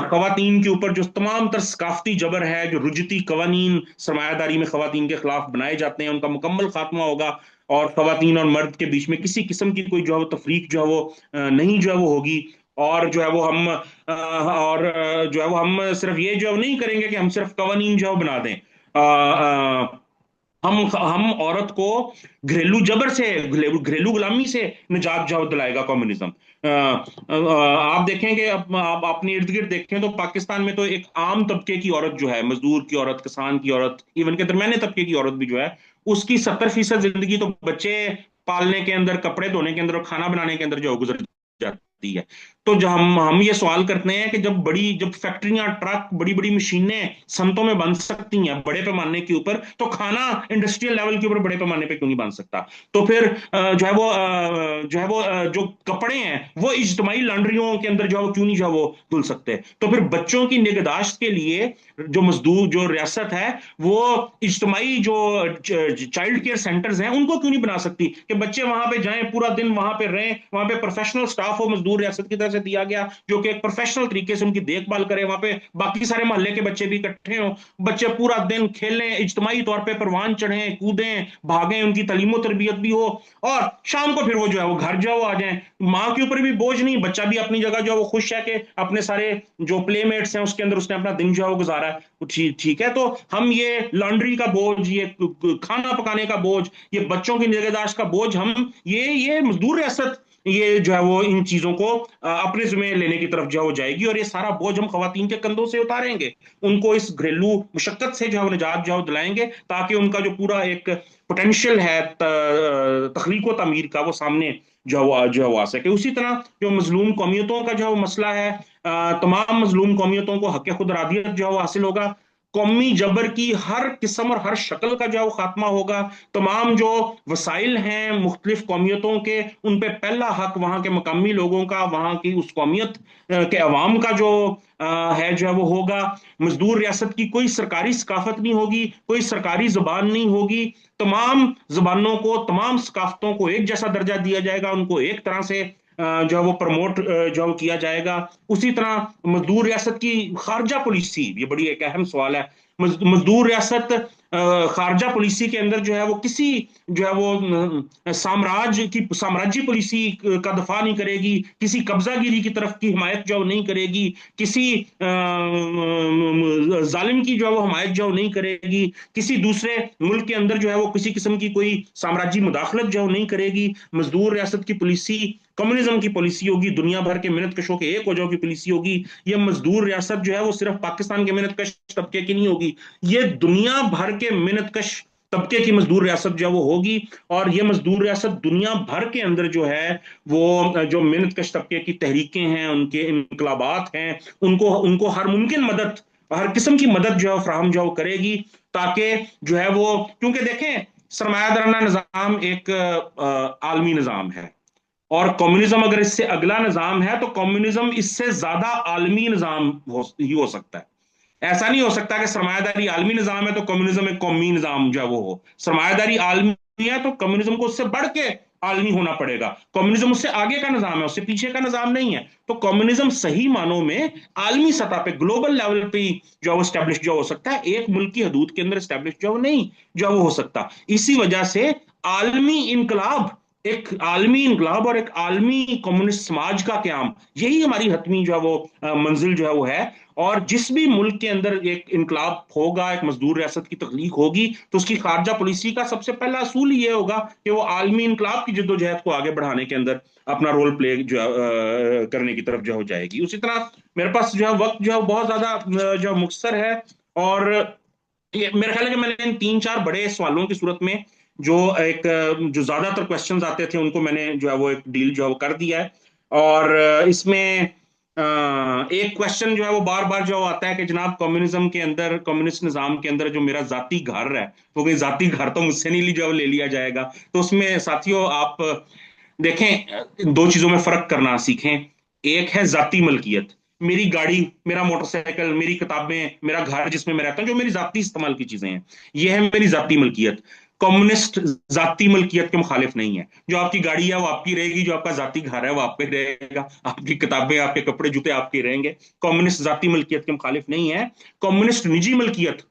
खवातीन के ऊपर जो तमाम तर सकाफती जबर है, जो रुजती कवानीन सरमायादारी में खवातीन के खिलाफ बनाए जाते हैं, उनका मुकम्मल खात्मा होगा, और खवातीन और मर्द के बीच में किसी किस्म की कोई जो है वो तफरीक जो है वो नहीं जो है वो होगी। और जो है वो हम जो है वो हम सिर्फ ये जो नहीं करेंगे कि हम सिर्फ कवानीन जो है वो बना दें। हम औरत को घरेलू जबर से, घरेलू गुलामी से निजात जो दिलाएगा कम्युनिज्म। आप देखेंगे, अब आप अपने इर्द गिर्द देखें तो पाकिस्तान में तो एक आम तबके की औरत जो है, मजदूर की औरत, किसान की औरत, इवन के दरमियाने तबके की औरत भी जो है, उसकी 70% जिंदगी तो बच्चे पालने के अंदर, कपड़े धोने के अंदर और खाना बनाने के अंदर जो गुजर जाती है। तो जब हम ये सवाल करते हैं कि जब फैक्ट्रियां, ट्रक, बड़ी बड़ी मशीनें सनतों में बन सकती हैं बड़े पैमाने के ऊपर, तो खाना इंडस्ट्रियल लेवल के ऊपर बड़े पैमाने पे क्यों नहीं बन सकता? तो फिर जो कपड़े हैं वो इज्तमाही लॉन्ड्रियों के अंदर जो है वो क्यों नहीं जो है वो धुल सकते? तो फिर बच्चों की निगहदाश्त के लिए जो मजदूर, जो रियासत है, वो इज्तमाही जो चाइल्ड केयर सेंटर्स हैं उनको क्यों नहीं बना सकती कि बच्चे वहां पे जाएं, पूरा दिन वहां पे रहें, वहां पे प्रोफेशनल स्टाफ हो, मजदूर रियासत की तरफ से दिया गया जो कि एक प्रोफेशनल तरीके से उनकी देखभाल करे, वहां पे बाकी सारे मोहल्ले के बच्चे भी इकट्ठे हों, बच्चे पूरा दिन खेलें, इज्तमाही तौर पर परवान चढ़ें, कूदें, भागें, उनकी तालीम तरबियत भी हो, और शाम को फिर वो जो है वो घर जाओ आ जाए, माँ के ऊपर भी बोझ नहीं, बच्चा भी अपनी जगह जो है वो खुश है कि अपने सारे जो प्लेमेट्स हैं उसके अंदर उसने अपना दिन जो है वो गुजारा है। ठीक ठीक है, तो हम ये लॉन्ड्री का बोझ, ये खाना पकाने का बोझ, ये बच्चों की निगहदाश्त का बोझ, हम ये मजदूर रियासत ये जो है वो इन चीजों को अपने जिम्मे लेने की तरफ जो है वो जाएगी, और ये सारा बोझ हम खवातीन के कंधों से उतारेंगे, उनको इस घरेलू मुशक्कत से जो है वो निजात जो है वो दिलाएंगे, ताकि उनका जो पूरा एक पोटेंशियल है तखलीक तमीर का, वो सामने जो है वो आ सके। उसी तरह जो मजलूम कौमियतों का जो है वो मसला है, तमाम मजलूम कौमियतों को हक खुद अरादियत जो है वो हासिल होगा, कौमी जबर की हर किस्म और हर शक्ल का जो है वो खात्मा होगा, तमाम जो वसाइल हैं मुख्तलिफ कौमियतों के, उन पे पहला हक वहाँ के मकामी लोगों का, वहाँ की उस कौमियत के अवाम का जो है जो है वो होगा। मजदूर रियासत की कोई सरकारी सकाफत नहीं होगी, कोई सरकारी जुबान नहीं होगी, तमाम जुबानों को, तमाम सकाफतों को एक जैसा दर्जा दिया जाएगा, उनको एक तरह से जो है वो प्रमोट जो है वो किया जाएगा। उसी तरह मजदूर रियासत की खारजा पॉलिसी, ये बड़ी एक अहम सवाल है, मजदूर रियासत खारजा पॉलिसी के अंदर जो है वो किसी जो है वो साम्राज्य पॉलिसी का दफा नहीं करेगी, किसी कब्जागिरी की तरफ की हिमायत जो नहीं करेगी, किसी जालिम की जो है वो हिमायत जो नहीं करेगी, किसी दूसरे मुल्क के अंदर जो है वो किसी किस्म की कोई साम्राज्य मुदाखलत जो नहीं करेगी। मजदूर रियासत की पॉलिसी कम्युनिज्म की पॉलिसी होगी, दुनिया भर के मिन्नत कशों के एक हो जाओ की पॉलिसी होगी। ये मजदूर रियासत जो है वो सिर्फ पाकिस्तान के मिन्नत कश तबके की नहीं होगी, ये दुनिया भर के मिन्नत कश तबके की मजदूर रियासत जो है वो होगी। और ये मजदूर रियासत दुनिया भर के अंदर जो है वो जो मिन्नत कश तबके की तहरीकें हैं, उनके इनकलाबात हैं, उनको उनको हर मुमकिन मदद, हर किस्म की मदद जो है फ्राहम जो करेगी, ताकि जो है वो, क्योंकि देखें सरमायादाराना निज़ाम एक आलमी निज़ाम है, और कम्युनिज्म अगर इससे अगला निज़ाम है तो कम्युनिज्म इससे ज्यादा आलमी निज़ाम ही हो सकता है। ऐसा नहीं हो सकता कि सरमायादारी आलमी निज़ाम है तो कम्युनिज्म एक कौमी निज़ाम जो है वो हो, सरमायादारी आलमी है तो कम्युनिज्म को उससे बढ़ के आलमी होना पड़ेगा, कम्युनिज्म उससे आगे का निज़ाम है, उससे पीछे का निज़ाम नहीं है। तो कम्युनिज्म सही मानों में आलमी सतह पे, ग्लोबल लेवल पे जो है वो स्टैब्लिश जो हो सकता है, एक मुल्क की हदूद के अंदर स्टैब्लिश जो नहीं जो वो हो सकता। इसी वजह से आलमी इनकलाब, एक आलमी इनकलाब और एक आलमी कम्युनिस्ट समाज का क्याम, यही हमारी हतमी जो है वो मंजिल जो है वो है। और जिस भी मुल्क के अंदर एक इनकलाब होगा, एक मजदूर रियासत की तख्लीक होगी, तो उसकी खारजा पॉलिसी का सबसे पहला असूल ये होगा कि वो आलमी इनकलाब की जद्दोजहद को आगे बढ़ाने के अंदर अपना रोल प्ले जो करने की तरफ जो हो जाएगी। उसी तरह मेरे पास जो है वक्त जो है बहुत ज्यादा जो मुख्तसर है, और ये मेरा ख्याल है कि मैंने इन तीन चार बड़े सवालों की सूरत में जो एक जो ज्यादातर क्वेश्चंस आते थे उनको मैंने जो है वो एक डील जो है वो कर दिया है। और इसमें एक क्वेश्चन जो है वो बार बार जो आता है कि जनाब कम्युनिज्म के अंदर, कम्युनिस्ट निजाम के अंदर जो मेरा जाती घर है, वो कोई जाती घर तो मुझसे नहीं ली जो ले लिया जाएगा। तो उसमें साथियों आप देखें, दो चीजों में फर्क करना सीखें। एक है जाती मलकियत, मेरी गाड़ी, मेरा मोटरसाइकिल, मेरी किताबें, मेरा घर जिसमें मैं रहता हूँ, जो मेरी जाती इस्तेमाल की चीजें हैं, ये है मेरी जाती मलकियत। कम्युनिस्ट जाती मलकियत के मुखालिफ नहीं है। जो आपकी गाड़ी है वो आपकी रहेगी, जो आपका जाती घर है वो आपका ही रहेगा, आपकी किताबें, आपके कपड़े जूते आपके रहेंगे। कम्युनिस्ट जाती मलकियत के मुखालिफ नहीं है। कम्युनिस्ट निजी मलकियत,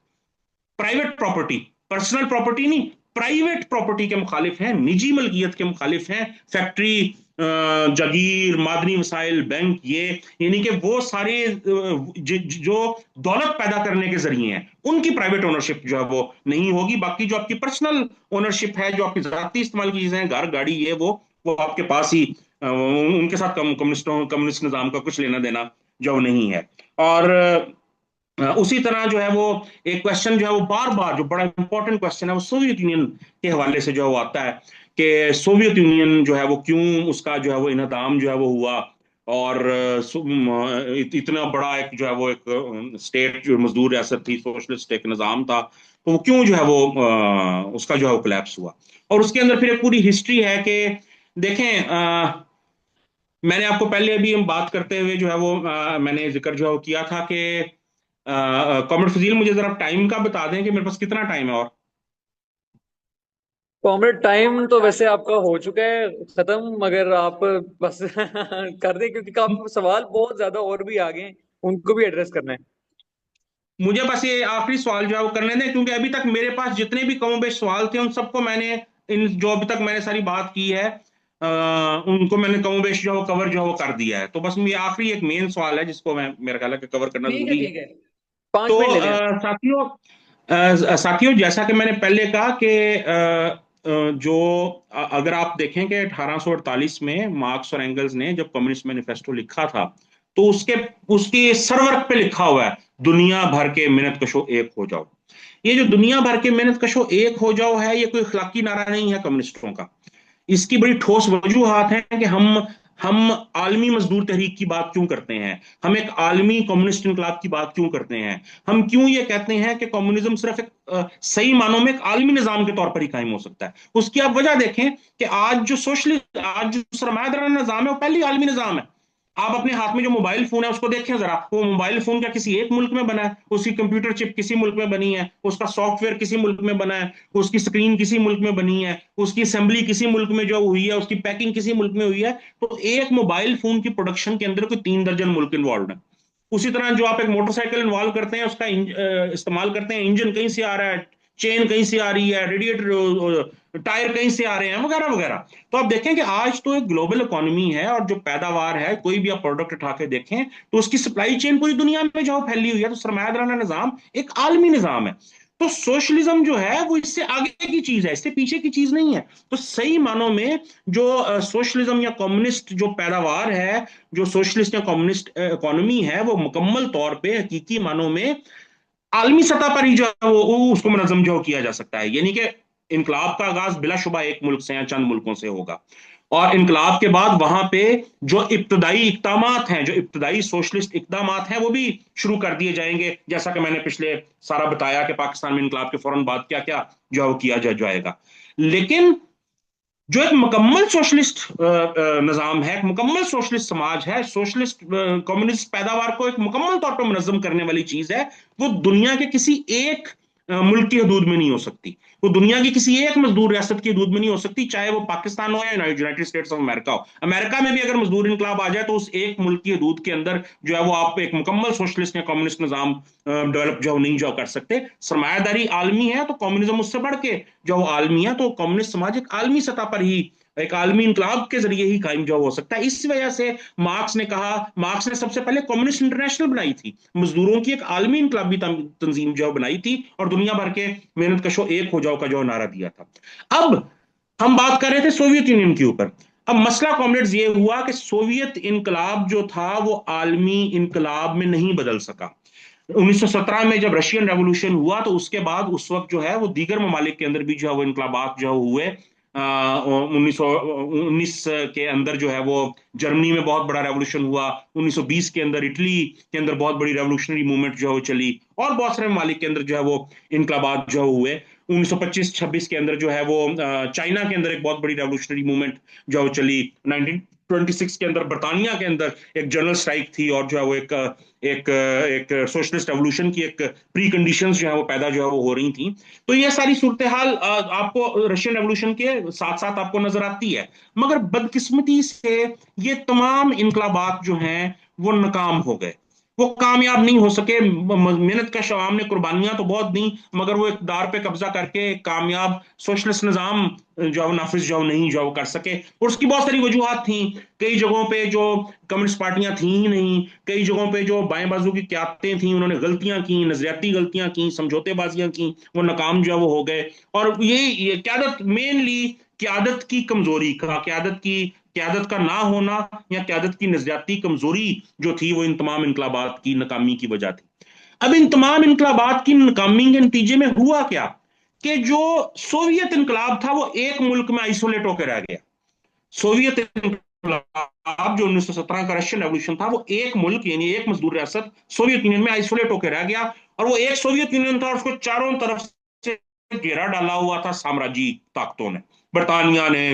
प्राइवेट प्रॉपर्टी, पर्सनल प्रॉपर्टी नहीं, प्राइवेट प्रॉपर्टी के मुखालिफ हैं, निजी मलकियत के मुखालिफ हैं। फैक्ट्री जागीर, मादनी वसाइल बैंक, ये यानी कि वो सारे जो दौलत पैदा करने के जरिए हैं, उनकी प्राइवेट ओनरशिप जो है वो नहीं होगी। बाकी जो आपकी पर्सनल ओनरशिप है, जो आपकी जाती इस्तेमाल की चीजें हैं, घर गाड़ी, ये वो आपके पास ही, उनके साथ कम्युनिस्ट निजाम का कुछ लेना देना जो वो नहीं है। और उसी तरह जो है वो एक क्वेश्चन जो है वो बार बार, जो बड़ा इंपॉर्टेंट क्वेश्चन है, वो सोवियत यूनियन के हवाले से जो है वो आता है कि सोवियत यूनियन जो है वो क्यों, उसका जो है वो इन्हदाम जो है वो हुआ, और इतना बड़ा एक जो है वो एक स्टेट, जो मजदूर रियासत थी, सोशलिस्ट एक निजाम था, तो वो क्यों जो है वो उसका जो है वो कोलैप्स हुआ। और उसके अंदर फिर एक पूरी हिस्ट्री है कि देखें, मैंने आपको पहले अभी हम बात करते हुए जो है वो मैंने जिक्र जो है वो किया था कि कॉमरेड फजील, मुझे जरा टाइम का बता दें कि मेरे पास कितना टाइम है और। कॉमरेड, टाइम तो वैसे आपका हो चुका है खत्म, मगर आप बस कर दें, क्योंकि काफी सवाल बहुत ज्यादा और भी आ गए हैं, उनको भी एड्रेस करना है। मुझे बस ये आखिरी सवाल जो है वो करने दें, क्योंकि अभी तक मेरे पास जितने भी कमो बेश सवाल थे उन सबको मैंने, इन जो अभी तक मैंने सारी बात की है, उनको मैंने कमो बेश जो है वो कवर जो है वो कर दिया है। तो बस ये आखिरी एक मेन सवाल है जिसको मैं, मेरा ख्याल है कि कवर करना ठीक है, जरूरी है। ठीक है। 5 मिनट तो ले लें आप। साथियों, जैसा कि मैंने पहले कहा कि जो अगर आप देखें कि 1848 में मार्क्स और एंगल्स ने जब कम्युनिस्ट मैनिफेस्टो लिखा था, तो उसके उसके सरवर्क पे लिखा हुआ है, दुनिया भर के मेहनत कशो एक हो जाओ। ये जो दुनिया भर के मेहनत कशो एक हो जाओ है, ये कोई अखलाकी नारा नहीं है कम्युनिस्टों का। इसकी बड़ी ठोस वजूहात हैं कि हम आलमी मजदूर तहरीक की बात क्यों करते हैं, हम एक आलमी कम्युनिस्ट इनकलाब की बात क्यों करते हैं, हम क्यों ये कहते हैं कि कम्युनिज्म सिर्फ एक सही मानों में एक आलमी निजाम के तौर पर ही कायम हो सकता है। उसकी आप वजह देखें कि आज जो सरमायादाराना निजाम है वो पहली आलमी निजाम है। आप अपने हाथ में जो मोबाइल फोन है उसको देखें जरा, वो मोबाइल फोन क्या किसी एक मुल्क में बना है? उसकी कंप्यूटर चिप किसी मुल्क में बनी है, उसका सॉफ्टवेयर किसी मुल्क में बना है, उसकी स्क्रीन किसी मुल्क में बनी है, उसकी असेंबली किसी मुल्क में जो हुई है, उसकी पैकिंग किसी मुल्क में हुई है। तो एक मोबाइल फोन की प्रोडक्शन के अंदर कोई 3 दर्जन मुल्क इन्वॉल्व है। उसी तरह जो आप एक मोटरसाइकिल इन्वॉल्व करते हैं, उसका इस्तेमाल करते हैं, इंजन कहीं से आ रहा है, चेन कहीं से आ रही है, रेडिएटर टायर कहीं से आ रहे हैं, वगैरह वगैरह। तो आप देखें कि आज तो एक ग्लोबल इकोनॉमी है, और जो पैदावार है, कोई भी आप प्रोडक्ट उठा के देखें तो उसकी सप्लाई चेन पूरी दुनिया में जो फैली हुई है। तो सरमायादाराना निजाम एक आलमी निजाम है। तो सोशलिज्म जो है वो इससे आगे की चीज है, इससे पीछे की चीज नहीं है। तो सही मानों में जो सोशलिज्म या कम्युनिस्ट जो पैदावार है, जो सोशलिस्ट या कम्युनिस्ट इकोनॉमी है, वो मुकम्मल तौर पे हकीकी मानों में आलमी सतह पर ही जो है वो उसको मनज़म जो किया जा सकता है। यानी कि इनकलाब का आगाज बिलाशुबा एक मुल्क से या चंद मुल्कों से होगा, और इनकलाब के बाद वहां पे जो इब्तदाई इकदामात हैं, जो इब्तदाई सोशलिस्ट इकदामात हैं, वो भी शुरू कर दिए जाएंगे, जैसा कि मैंने पिछले सारा बताया कि पाकिस्तान में इनकलाब के फौरन बाद क्या क्या जो है वो किया जा जाएगा। लेकिन जो एक मुकम्मल सोशलिस्ट निज़ाम है, एक मुकम्मल सोशलिस्ट समाज है, सोशलिस्ट कम्युनिस्ट पैदावार को एक मुकम्मल तौर पर मुनज़्ज़म करने वाली चीज है, वो दुनिया के किसी एक मुल्क की हदूद में नहीं हो सकती। वो दुनिया की किसी एक मजदूर रियासत की हदूद में नहीं हो सकती, चाहे वो पाकिस्तान हो या यूनाइटेड स्टेट्स ऑफ अमेरिका हो। अमेरिका में भी अगर मजदूर इनकलाब आ जाए तो उस एक मुल्क की हदूद के अंदर जो है वो आप एक मुकम्मल सोशलिस्ट या कम्युनिस्ट निज़ाम डेवलप जो नहीं जो कर सकते। सरमायादारी आलमी है तो कम्युनिज्म उससे बढ़ के जो आलमी है, तो कम्युनिस्ट समाज एक आलमी सतह पर ही, एक आलमी इंकलाब के जरिए ही कायम जो हो सकता है। इस वजह से मार्क्स ने सबसे पहले कम्युनिस्ट इंटरनेशनल बनाई थी, मजदूरों की एक आलमी इंकलाबी तंजीम जो बनाई थी, और दुनिया भर के मेहनत कशो एक हो जाओ का जो नारा दिया था। अब हम बात कर रहे थे सोवियत यूनियन के ऊपर। अब मसला कॉमरेड्स ये हुआ कि सोवियत इनकलाब जो था वो आलमी इनकलाब में नहीं बदल सका। 1917 में जब रशियन रेवोल्यूशन हुआ, तो उसके बाद उस वक्त जो है वो दीगर ममालिक के अंदर भी जो है वो इनकलाबात जो हुए। 1919 के अंदर जो है वो जर्मनी में बहुत बड़ा रेवोल्यूशन हुआ, 1920 के अंदर इटली के अंदर बहुत बड़ी रेवोल्यूशनरी मूवमेंट जो है वो चली, और बहुत सारे ममालिक के अंदर जो है वो इनकलाबात जो हुए। 1925-26 के अंदर जो है वो चाइना के अंदर एक बहुत बड़ी रेवोल्यूशनरी मूवमेंट जो है वो चली। 1926 के अंदर बर्तानिया के अंदर एक जनरल स्ट्राइक थी, और जो है वो एक एक सोशलिस्ट रेवोल्यूशन की एक प्री कंडीशंस जो है वो पैदा जो है वो हो रही थी। तो ये सारी सूरत हाल आपको रशियन रेवोल्यूशन के साथ साथ आपको नजर आती है। मगर बदकिस्मती से ये तमाम इनकलाबात जो हैं वो नाकाम हो गए। वो कामयाब नहीं हो सके। मेहनत कश अवाम ने कुर्बानियां तो बहुत दी, मगर वो इक़्तिदार पे कब्जा करके कामयाब सोशलिस्ट निज़ाम जो है वो नाफिज जो नहीं जो है वो कर सके। और उसकी बहुत सारी वजूहत थी। कई जगहों पे जो कम्युनिस्ट पार्टियां थी ही नहीं, कई जगहों पे जो बाएं बाजू की क्यादतें थी उन्होंने गलतियां की, नजरियाती गलतियां की, समझौतेबाजियां की, वो नाकाम जो है वो हो गए। और ये क्यादत मेनली क्यादत की कमजोरी का, क्यादत का ना होना या क्यादत की नजरियाती कमजोरी जो थी, वो इन तमाम इनकलाबात की नाकामी की वजह थी। अब इन तमाम इनकलाबात की नाकामी के नतीजे में हुआ क्या कि जो सोवियत इनकलाब था वो एक मुल्क में आइसोलेट होकर रह गया। सोवियत इनकलाब जो 1917 का रशियन रेवोल्यूशन था, वो एक मुल्क यानी एक मजदूर रियासत सोवियत यूनियन में आइसोलेट होकर रह गया। और वो एक सोवियत यूनियन था और उसको चारों तरफ से घेरा डाला हुआ था साम्राज्य ताकतों ने। बरतानिया ने,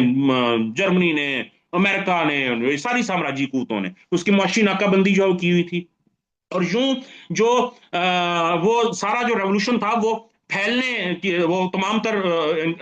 जर्मनी ने, अमेरिका ने, सारी साम्राज्य कूतों ने उसकी मुआशी नाकाबंदी जो की हुई थी। और यूं जो वो सारा जो रेवोल्यूशन था वो फैलने की, वो तमाम तर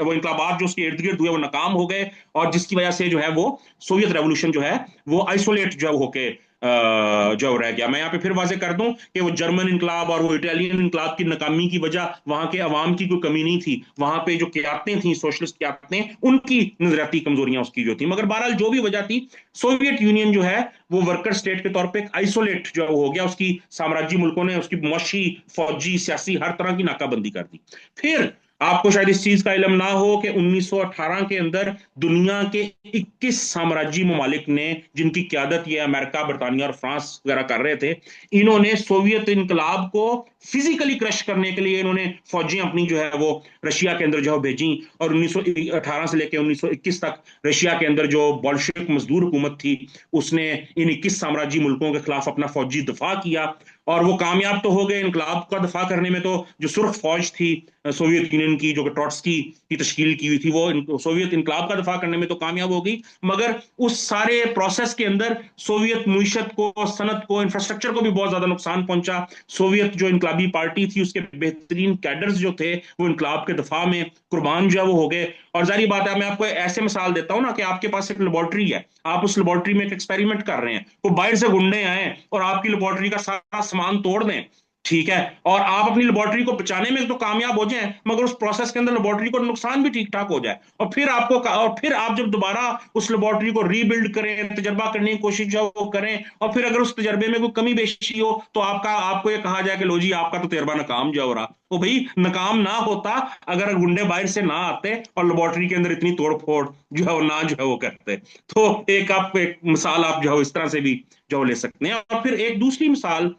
वो इनकलाबात जो उसके इर्द गिर्द हुए वो नाकाम हो गए। और जिसकी वजह से जो है वो सोवियत रेवोल्यूशन जो है वो आइसोलेट जो होके जो रह गया। मैं यहाँ पे फिर वाजे कर दूं कि वो जर्मन इनकलाब और वो इटालियन इनकलाब की नाकामी की वजह वहां के अवाम की कोई कमी नहीं थी, वहां पे जो क्यादतें थी, सोशलिस्ट क्यादतें, उनकी नजरियाती कमजोरियां उसकी जो थी। मगर बहरहाल जो भी वजह थी, सोवियत यूनियन जो है वो वर्कर स्टेट के तौर पे आइसोलेट जो हो गया। उसकी साम्राज्य मुल्कों ने उसकी मुआशी, फौजी, सियासी हर तरह की नाकाबंदी कर दी। फिर आपको शायद इस चीज का इलम ना हो कि 1918 के अंदर दुनिया के 21 साम्राज्य ममालिक ने, जिनकी क्यादत ये अमेरिका, बरतानिया और फ्रांस वगैरह कर रहे थे, इन्होंने सोवियत इनकलाब को फिजिकली क्रश करने के लिए इन्होंने फौजियां अपनी जो है वो रशिया के अंदर जो भेजी। और 1918 से लेकर 1921 तक रशिया के अंदर जो बोल्शेविक मजदूर हुकूमत थी, उसने इन 21 साम्राज्य मुल्कों के खिलाफ अपना फौजी दफा किया। और वो कामयाब तो हो गए इनकलाब का दफा करने में। तो जो सुर्ख फौज थी सोवियत यूनियन की, जो ट्रॉट्स्की की तश्कील की हुई थी, वो सोवियत इनकलाब का दफा करने में तो कामयाब हो गई। मगर उस सारे प्रोसेस के अंदर सोवियत मीशत को, सनत को, इंफ्रास्ट्रक्चर को भी बहुत ज्यादा नुकसान पहुंचा। सोवियत जो इनकलाबी पार्टी थी उसके बेहतरीन कैडर्स जो थे वो इनकलाब के दफा में कुर्बान जो है वो हो गए। और जारी बात है, मैं आपको ऐसे मिसाल देता हूँ ना कि आपके पास एक लेबोरेटरी है, आप उस लेबोरेटरी में एक एक्सपेरिमेंट कर रहे हैं, वो बाहर से गुंडे आए और आपकी लेबोरेटरी का सारा सामान तोड़ दें, ठीक है, और आप अपनी लेबोरेटरी को बचाने में तो कामयाब हो जाएं, मगर उस प्रोसेस के अंदर लेबोरेटरी को नुकसान भी ठीक ठाक हो जाए, और फिर आप जब दोबारा उस लेबोरेटरी को रीबिल्ड करें, तजर्बा करने की कोशिश जो वो करें, और फिर अगर उस तजर्बे में कोई कमी बेशी हो तो आपको ये कहा जाए कि लो जी आपका तो तजर्बा नाकाम जो हो रहा। वो भाई नाकाम ना होता अगर गुंडे बाहर से ना आते और लेबोरेटरी के अंदर इतनी तोड़ फोड़ जो है वो ना जो है वो करते। तो एक मिसाल आप जो है इस तरह से भी जो ले सकते हैं। और फिर एक दूसरी मिसाल,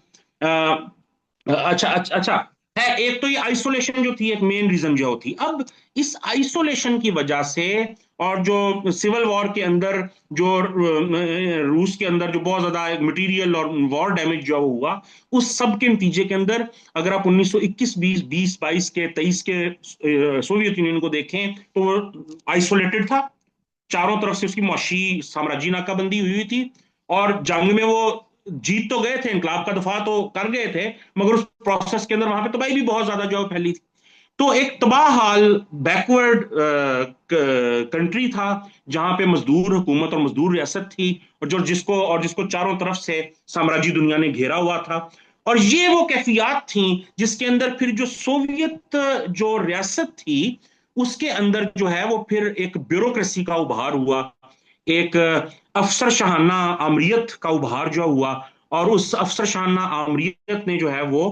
अच्छा अच्छा अच्छा, है एक तो ये आइसोलेशन जो थी एक मेन रीजन जो थी। अब इस आइसोलेशन की वजह से और जो सिविल वॉर के अंदर जो रूस के अंदर जो बहुत ज्यादा मटेरियल और वॉर डैमेज जो हुआ, उस सब के नतीजे के अंदर अगर आप 1921 20 22 के 23 के सोवियत यूनियन को देखें तो वो आइसोलेटेड था। चारों तरफ से उसकी मुआशी साम्राज्य नाकाबंदी हुई हुई थी। और जंग में वो जीत तो गए थे, इनकलाब का दफा तो कर गए थे, मगर उस प्रोसेस के अंदर वहां पे तबाही भी बहुत ज्यादा जो फैली थी। तो एक तबाह हाल बैकवर्ड कंट्री था, जहां पे मजदूर हुकूमत और मजदूर रियासत थी, और जिसको चारों तरफ से साम्राज्य दुनिया ने घेरा हुआ था। और ये वो कैफियत थी जिसके अंदर फिर जो सोवियत जो रियासत थी उसके अंदर जो है वो फिर एक ब्यूरोक्रेसी का उभार हुआ, एक अफसर शाहाना आमरीत का उभार जो हुआ। और उस अफसर शाहाना आमरीत ने जो है वो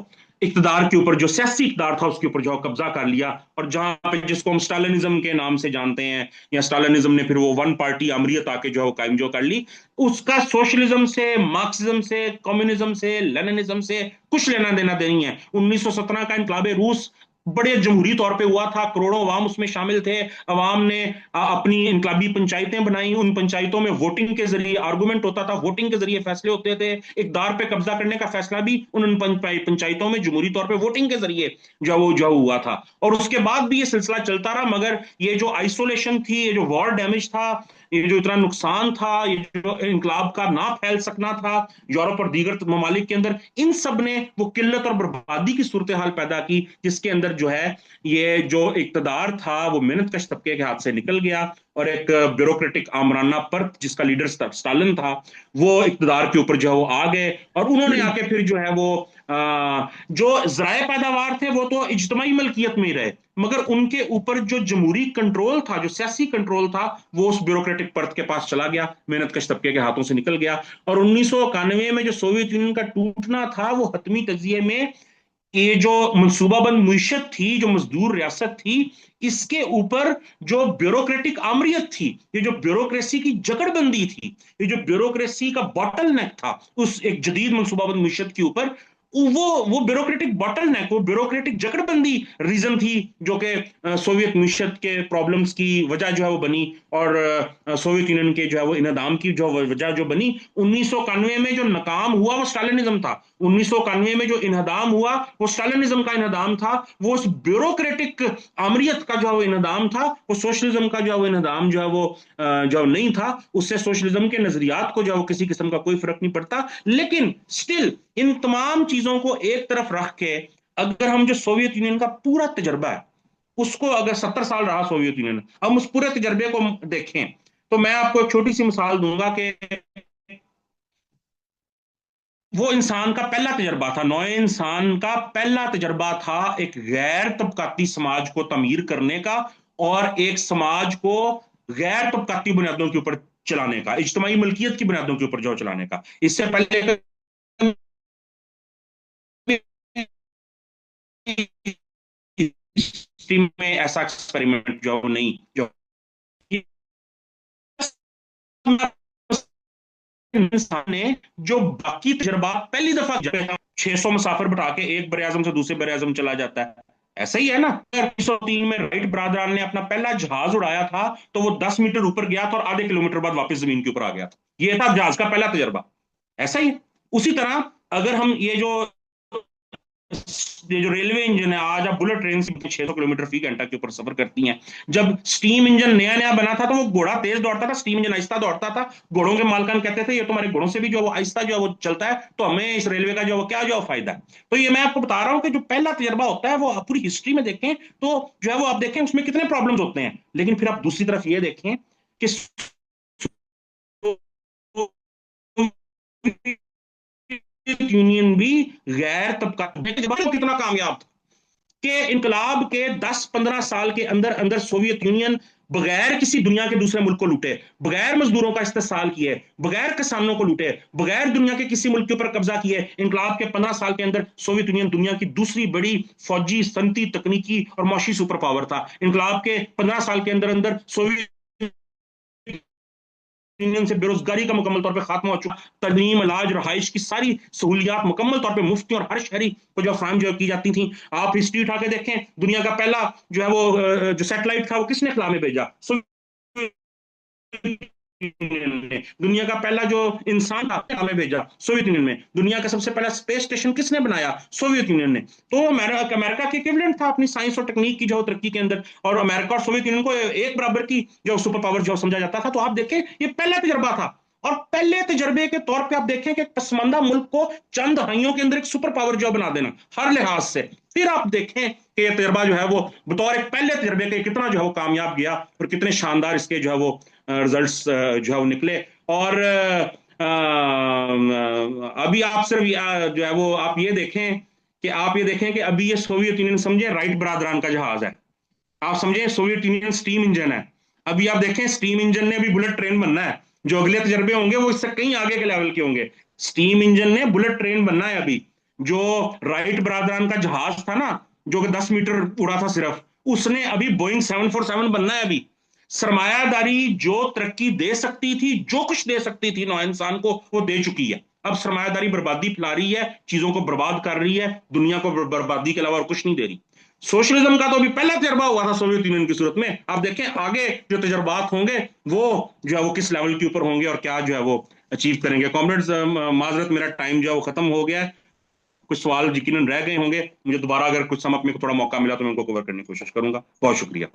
इकतदार के ऊपर, जो सियासी इकतदार था उसके ऊपर जो कब्जा कर लिया। और जहां पे जिसको हम स्टालिनिज्म के नाम से जानते हैं, या स्टालिनिज्म ने फिर वो वन पार्टी अमरीत आके जो है कायम जो कर ली, उसका सोशलिज्म से, मार्क्सिज्म से, कम्युनिज्म से, लेनिनिज्म से कुछ लेना देना नहीं है। 1917 का इनकलाब रूस बड़े जमहूरी तौर पे हुआ था, करोड़ों अवाम उसमें शामिल थे। अवाम ने अपनी इनकलाबी पंचायतें बनाई, उन पंचायतों में वोटिंग के जरिए आर्गुमेंट होता था, वोटिंग के जरिए फैसले होते थे। इकदार पे कब्जा करने का फैसला भी उन पंचायतों में जमहूरी तौर पे वोटिंग के जरिए जो हुआ था। और उसके बाद भी ये सिलसिला चलता रहा। मगर ये जो आइसोलेशन थी, ये जो वॉर डैमेज था, ये जो इतना नुकसान था, ये जो इनकलाब का ना फैल सकना था यूरोप और दीगर ममालिक के अंदर, इन सब ने वो किल्लत और बर्बादी की सूरत हाल पैदा की, जिसके अंदर जो है ये जो इकतदार था वो मेहनत कश तबके के हाथ से निकल गया। और एक ब्यूरोक्रेटिक आमराना पर्त जिसका लीडर स्टालिन था, वो इक़्तिदार के ऊपर जो है वो आ गए, और उन्होंने आके फिर जो है वो जो ज़राए पैदावार थे वो तो इज्तमाही मलकियत में ही रहे, मगर उनके ऊपर जो जमहूरी कंट्रोल था, जो सियासी कंट्रोल था, वो उस ब्यूरोक्रेटिक पर्त के पास चला गया, मेहनत कश तबके के हाथों से निकल गया। और 1991 में जो सोवियत यूनियन का टूटना था, वो हतमी तजिए में ये जो मनसूबाबंद मुइशत थी, जो मजदूर रियासत थी, इसके ऊपर जो ब्यूरोक्रेटिक आमरियत थी, ये जो ब्यूरोक्रेसी की जकड़बंदी थी, ये जो ब्यूरोक्रेसी का बॉटल नेक था उस एक जदीद मनसूबाबंद मुइशत के ऊपर, वो ब्यूरोक्रेटिक बॉटल नेक, वो ब्यूरोक्रेटिक जकड़बंदी रीजन थी जो कि सोवियत मुइशत के प्रॉब्लम्स की वजह जो है वो बनी, और सोवियत यूनियन के जो है वो इनदाम की जो वजह जो बनी। 1991 में जो नाकाम हुआ वो स्टालिनिज्म था, 1991 में जो इनहदाम हुआ वो स्टालिनिज्म का इनहदाम था, वो उस ब्यूरोक्रेटिक आमरियत का जो है वो इनहदाम था, वो सोशलिज्म का जो है वो इनहदाम जो है वो जो नहीं था। उससे सोशलिज्म के नजरियात को जो है वो किसी किस्म का कोई फर्क नहीं पड़ता। लेकिन स्टिल इन तमाम चीजों को एक तरफ रख के, अगर हम जो सोवियत यूनियन का पूरा तजर्बा है उसको, अगर 70 साल रहा सोवियत यूनियन, हम उस पूरे तजर्बे को देखें, तो मैं आपको एक छोटी सी मिसाल दूंगा कि वो इंसान का पहला तजर्बा था, नौए इंसान का पहला तजर्बा था एक गैर तबकाती समाज को तमीर करने का, और एक समाज को गैर तबकाती बुनियादों के ऊपर चलाने का, इज्तमाही मलकियत की बुनियादों के ऊपर जो चलाने का। इससे पहले में ऐसा एक्सपेरिमेंट जो नहीं, जो इंसान ने जो बाकी तजर्बा पहली दफा 600 मुसाफिर बिठा के एक बर आजम से दूसरे बर आजम चला जाता है, ऐसा ही है ना। 1903 में राइट ब्रादरान ने अपना पहला जहाज उड़ाया था, तो वो 10 मीटर ऊपर गया था और आधे किलोमीटर बाद वापस जमीन के ऊपर आ गया था, ये था जहाज का पहला तजर्बा। ऐसा ही उसी तरह अगर हम ये जो रेलवे इंजन है, आज आप बुलेट ट्रेन से 600 किलोमीटर फी घंटा के ऊपर सफर करती हैं। जब स्टीम इंजन नया नया बना था तो वो घोड़ा तेज दौड़ता था, स्टीम इंजन आहिस्ता दौड़ता था। घोड़ों के मालकान कहते थे ये तुम्हारे घोड़ों से भी जो है वो आहिस्ता जो है वो चलता है, तो हमें इस रेलवे का जो है वो क्या जो है फायदा है। तो ये मैं आपको बता रहा हूँ कि जो पहला तजर्बा होता है वो आप पूरी हिस्ट्री में देखें तो जो है वो आप देखें उसमें कितने प्रॉब्लम्स होते हैं, लेकिन फिर आप दूसरी तरफ ये देखें कि यूनियन भी गैर तबका कितना कामयाब था कि इनकलाब के 10-15 साल के अंदर अंदर सोवियत यूनियन बगैर किसी दुनिया के दूसरे मुल्क को लूटे, बगैर मजदूरों का इस्तेसाल किए, बगैर किसानों को लूटे, बगैर दुनिया के किसी मुल्क के ऊपर कब्जा किए, इनकलाब के 15 साल के अंदर सोवियत यूनियन दुनिया की दूसरी बड़ी फौजी, सनती, तकनीकी और मौशी सुपर पावर था। इनकलाब के 15 साल के अंदर अंदर सोवियत यूनियन से बेरोजगारी का मुकम्मल तौर पर खात्मा हो चुका, तलीम, इलाज, रहाइश की सारी सहूलियात मुकम्मल तौर पर मुफ्ती और हर शहरी को जो फ्राहम जो की जाती थी। आप हिस्ट्री उठा के देखें, दुनिया का पहला जो है वो जो सैटेलाइट था वो किसने खला में भेजा? दुनिया का पहला जो इंसान था हमें भेजा सोवियत यूनियन में। दुनिया का सबसे पहला स्पेस स्टेशन किसने बनाया? सोवियत यूनियन ने। तो अमेरिका के इक्विवेलेंट था अपनी साइंस और टेक्निक की जो तरक्की के अंदर, और अमेरिका और सोवियत यूनियन को एक बराबर की जो सुपर पावर जो समझा जाता था। तो आप देखें ये पहला तजर्बा था, और पहले तजर्बे के तौर पे आप देखें कि पसमानदा मुल्क को चंद दहाइयों के अंदर एक सुपर पावर जो बना देना हर लिहाज से। फिर आप देखें कि यह तजर्बा जो है वो बतौर एक पहले तजर्बे के कितना जो है वो कामयाब गया, और कितने शानदार इसके जो है वो रिजल्ट्स जो है वो निकले। और अभी आप सिर्फ जो है वो आप ये देखें कि अभी ये सोवियत यूनियन समझे राइट बरादरान का जहाज है, आप समझे सोवियत यूनियन स्टीम इंजन है। अभी आप देखें स्टीम इंजन ने अभी बुलेट ट्रेन बनना है, जो अगले तजर्बे होंगे वो इससे कहीं आगे के लेवल के होंगे। स्टीम इंजन ने बुलेट ट्रेन बनना है अभी। जो राइट बरादरान का जहाज था ना, जो कि 10 मीटर उड़ा था सिर्फ, उसने अभी बोइंग 747 बनना है अभी। सरमायादारी जो तरक्की दे सकती थी, जो कुछ दे सकती थी नौ इंसान को, वो दे चुकी है। अब सरमायादारी बर्बादी फैला रही है, चीजों को बर्बाद कर रही है, दुनिया को बर्बादी के अलावा और कुछ नहीं दे रही। सोशलिज्म का तो अभी पहला तजर्बा हुआ था सोवियत यूनियन की सूरत में। आप देखें आगे जो तजर्बात होंगे वो जो है वो किस लेवल के ऊपर होंगे और क्या जो है वो अचीव करेंगे। कॉमरेड्स, माजरत मेरा टाइम जो है वो खत्म हो गया है। कुछ सवाल यकीनन रह गए होंगे, मुझे दोबारा अगर कुछ समझ में थोड़ा मौका मिला तो मैं उनको कवर करने की कोशिश करूंगा। बहुत शुक्रिया।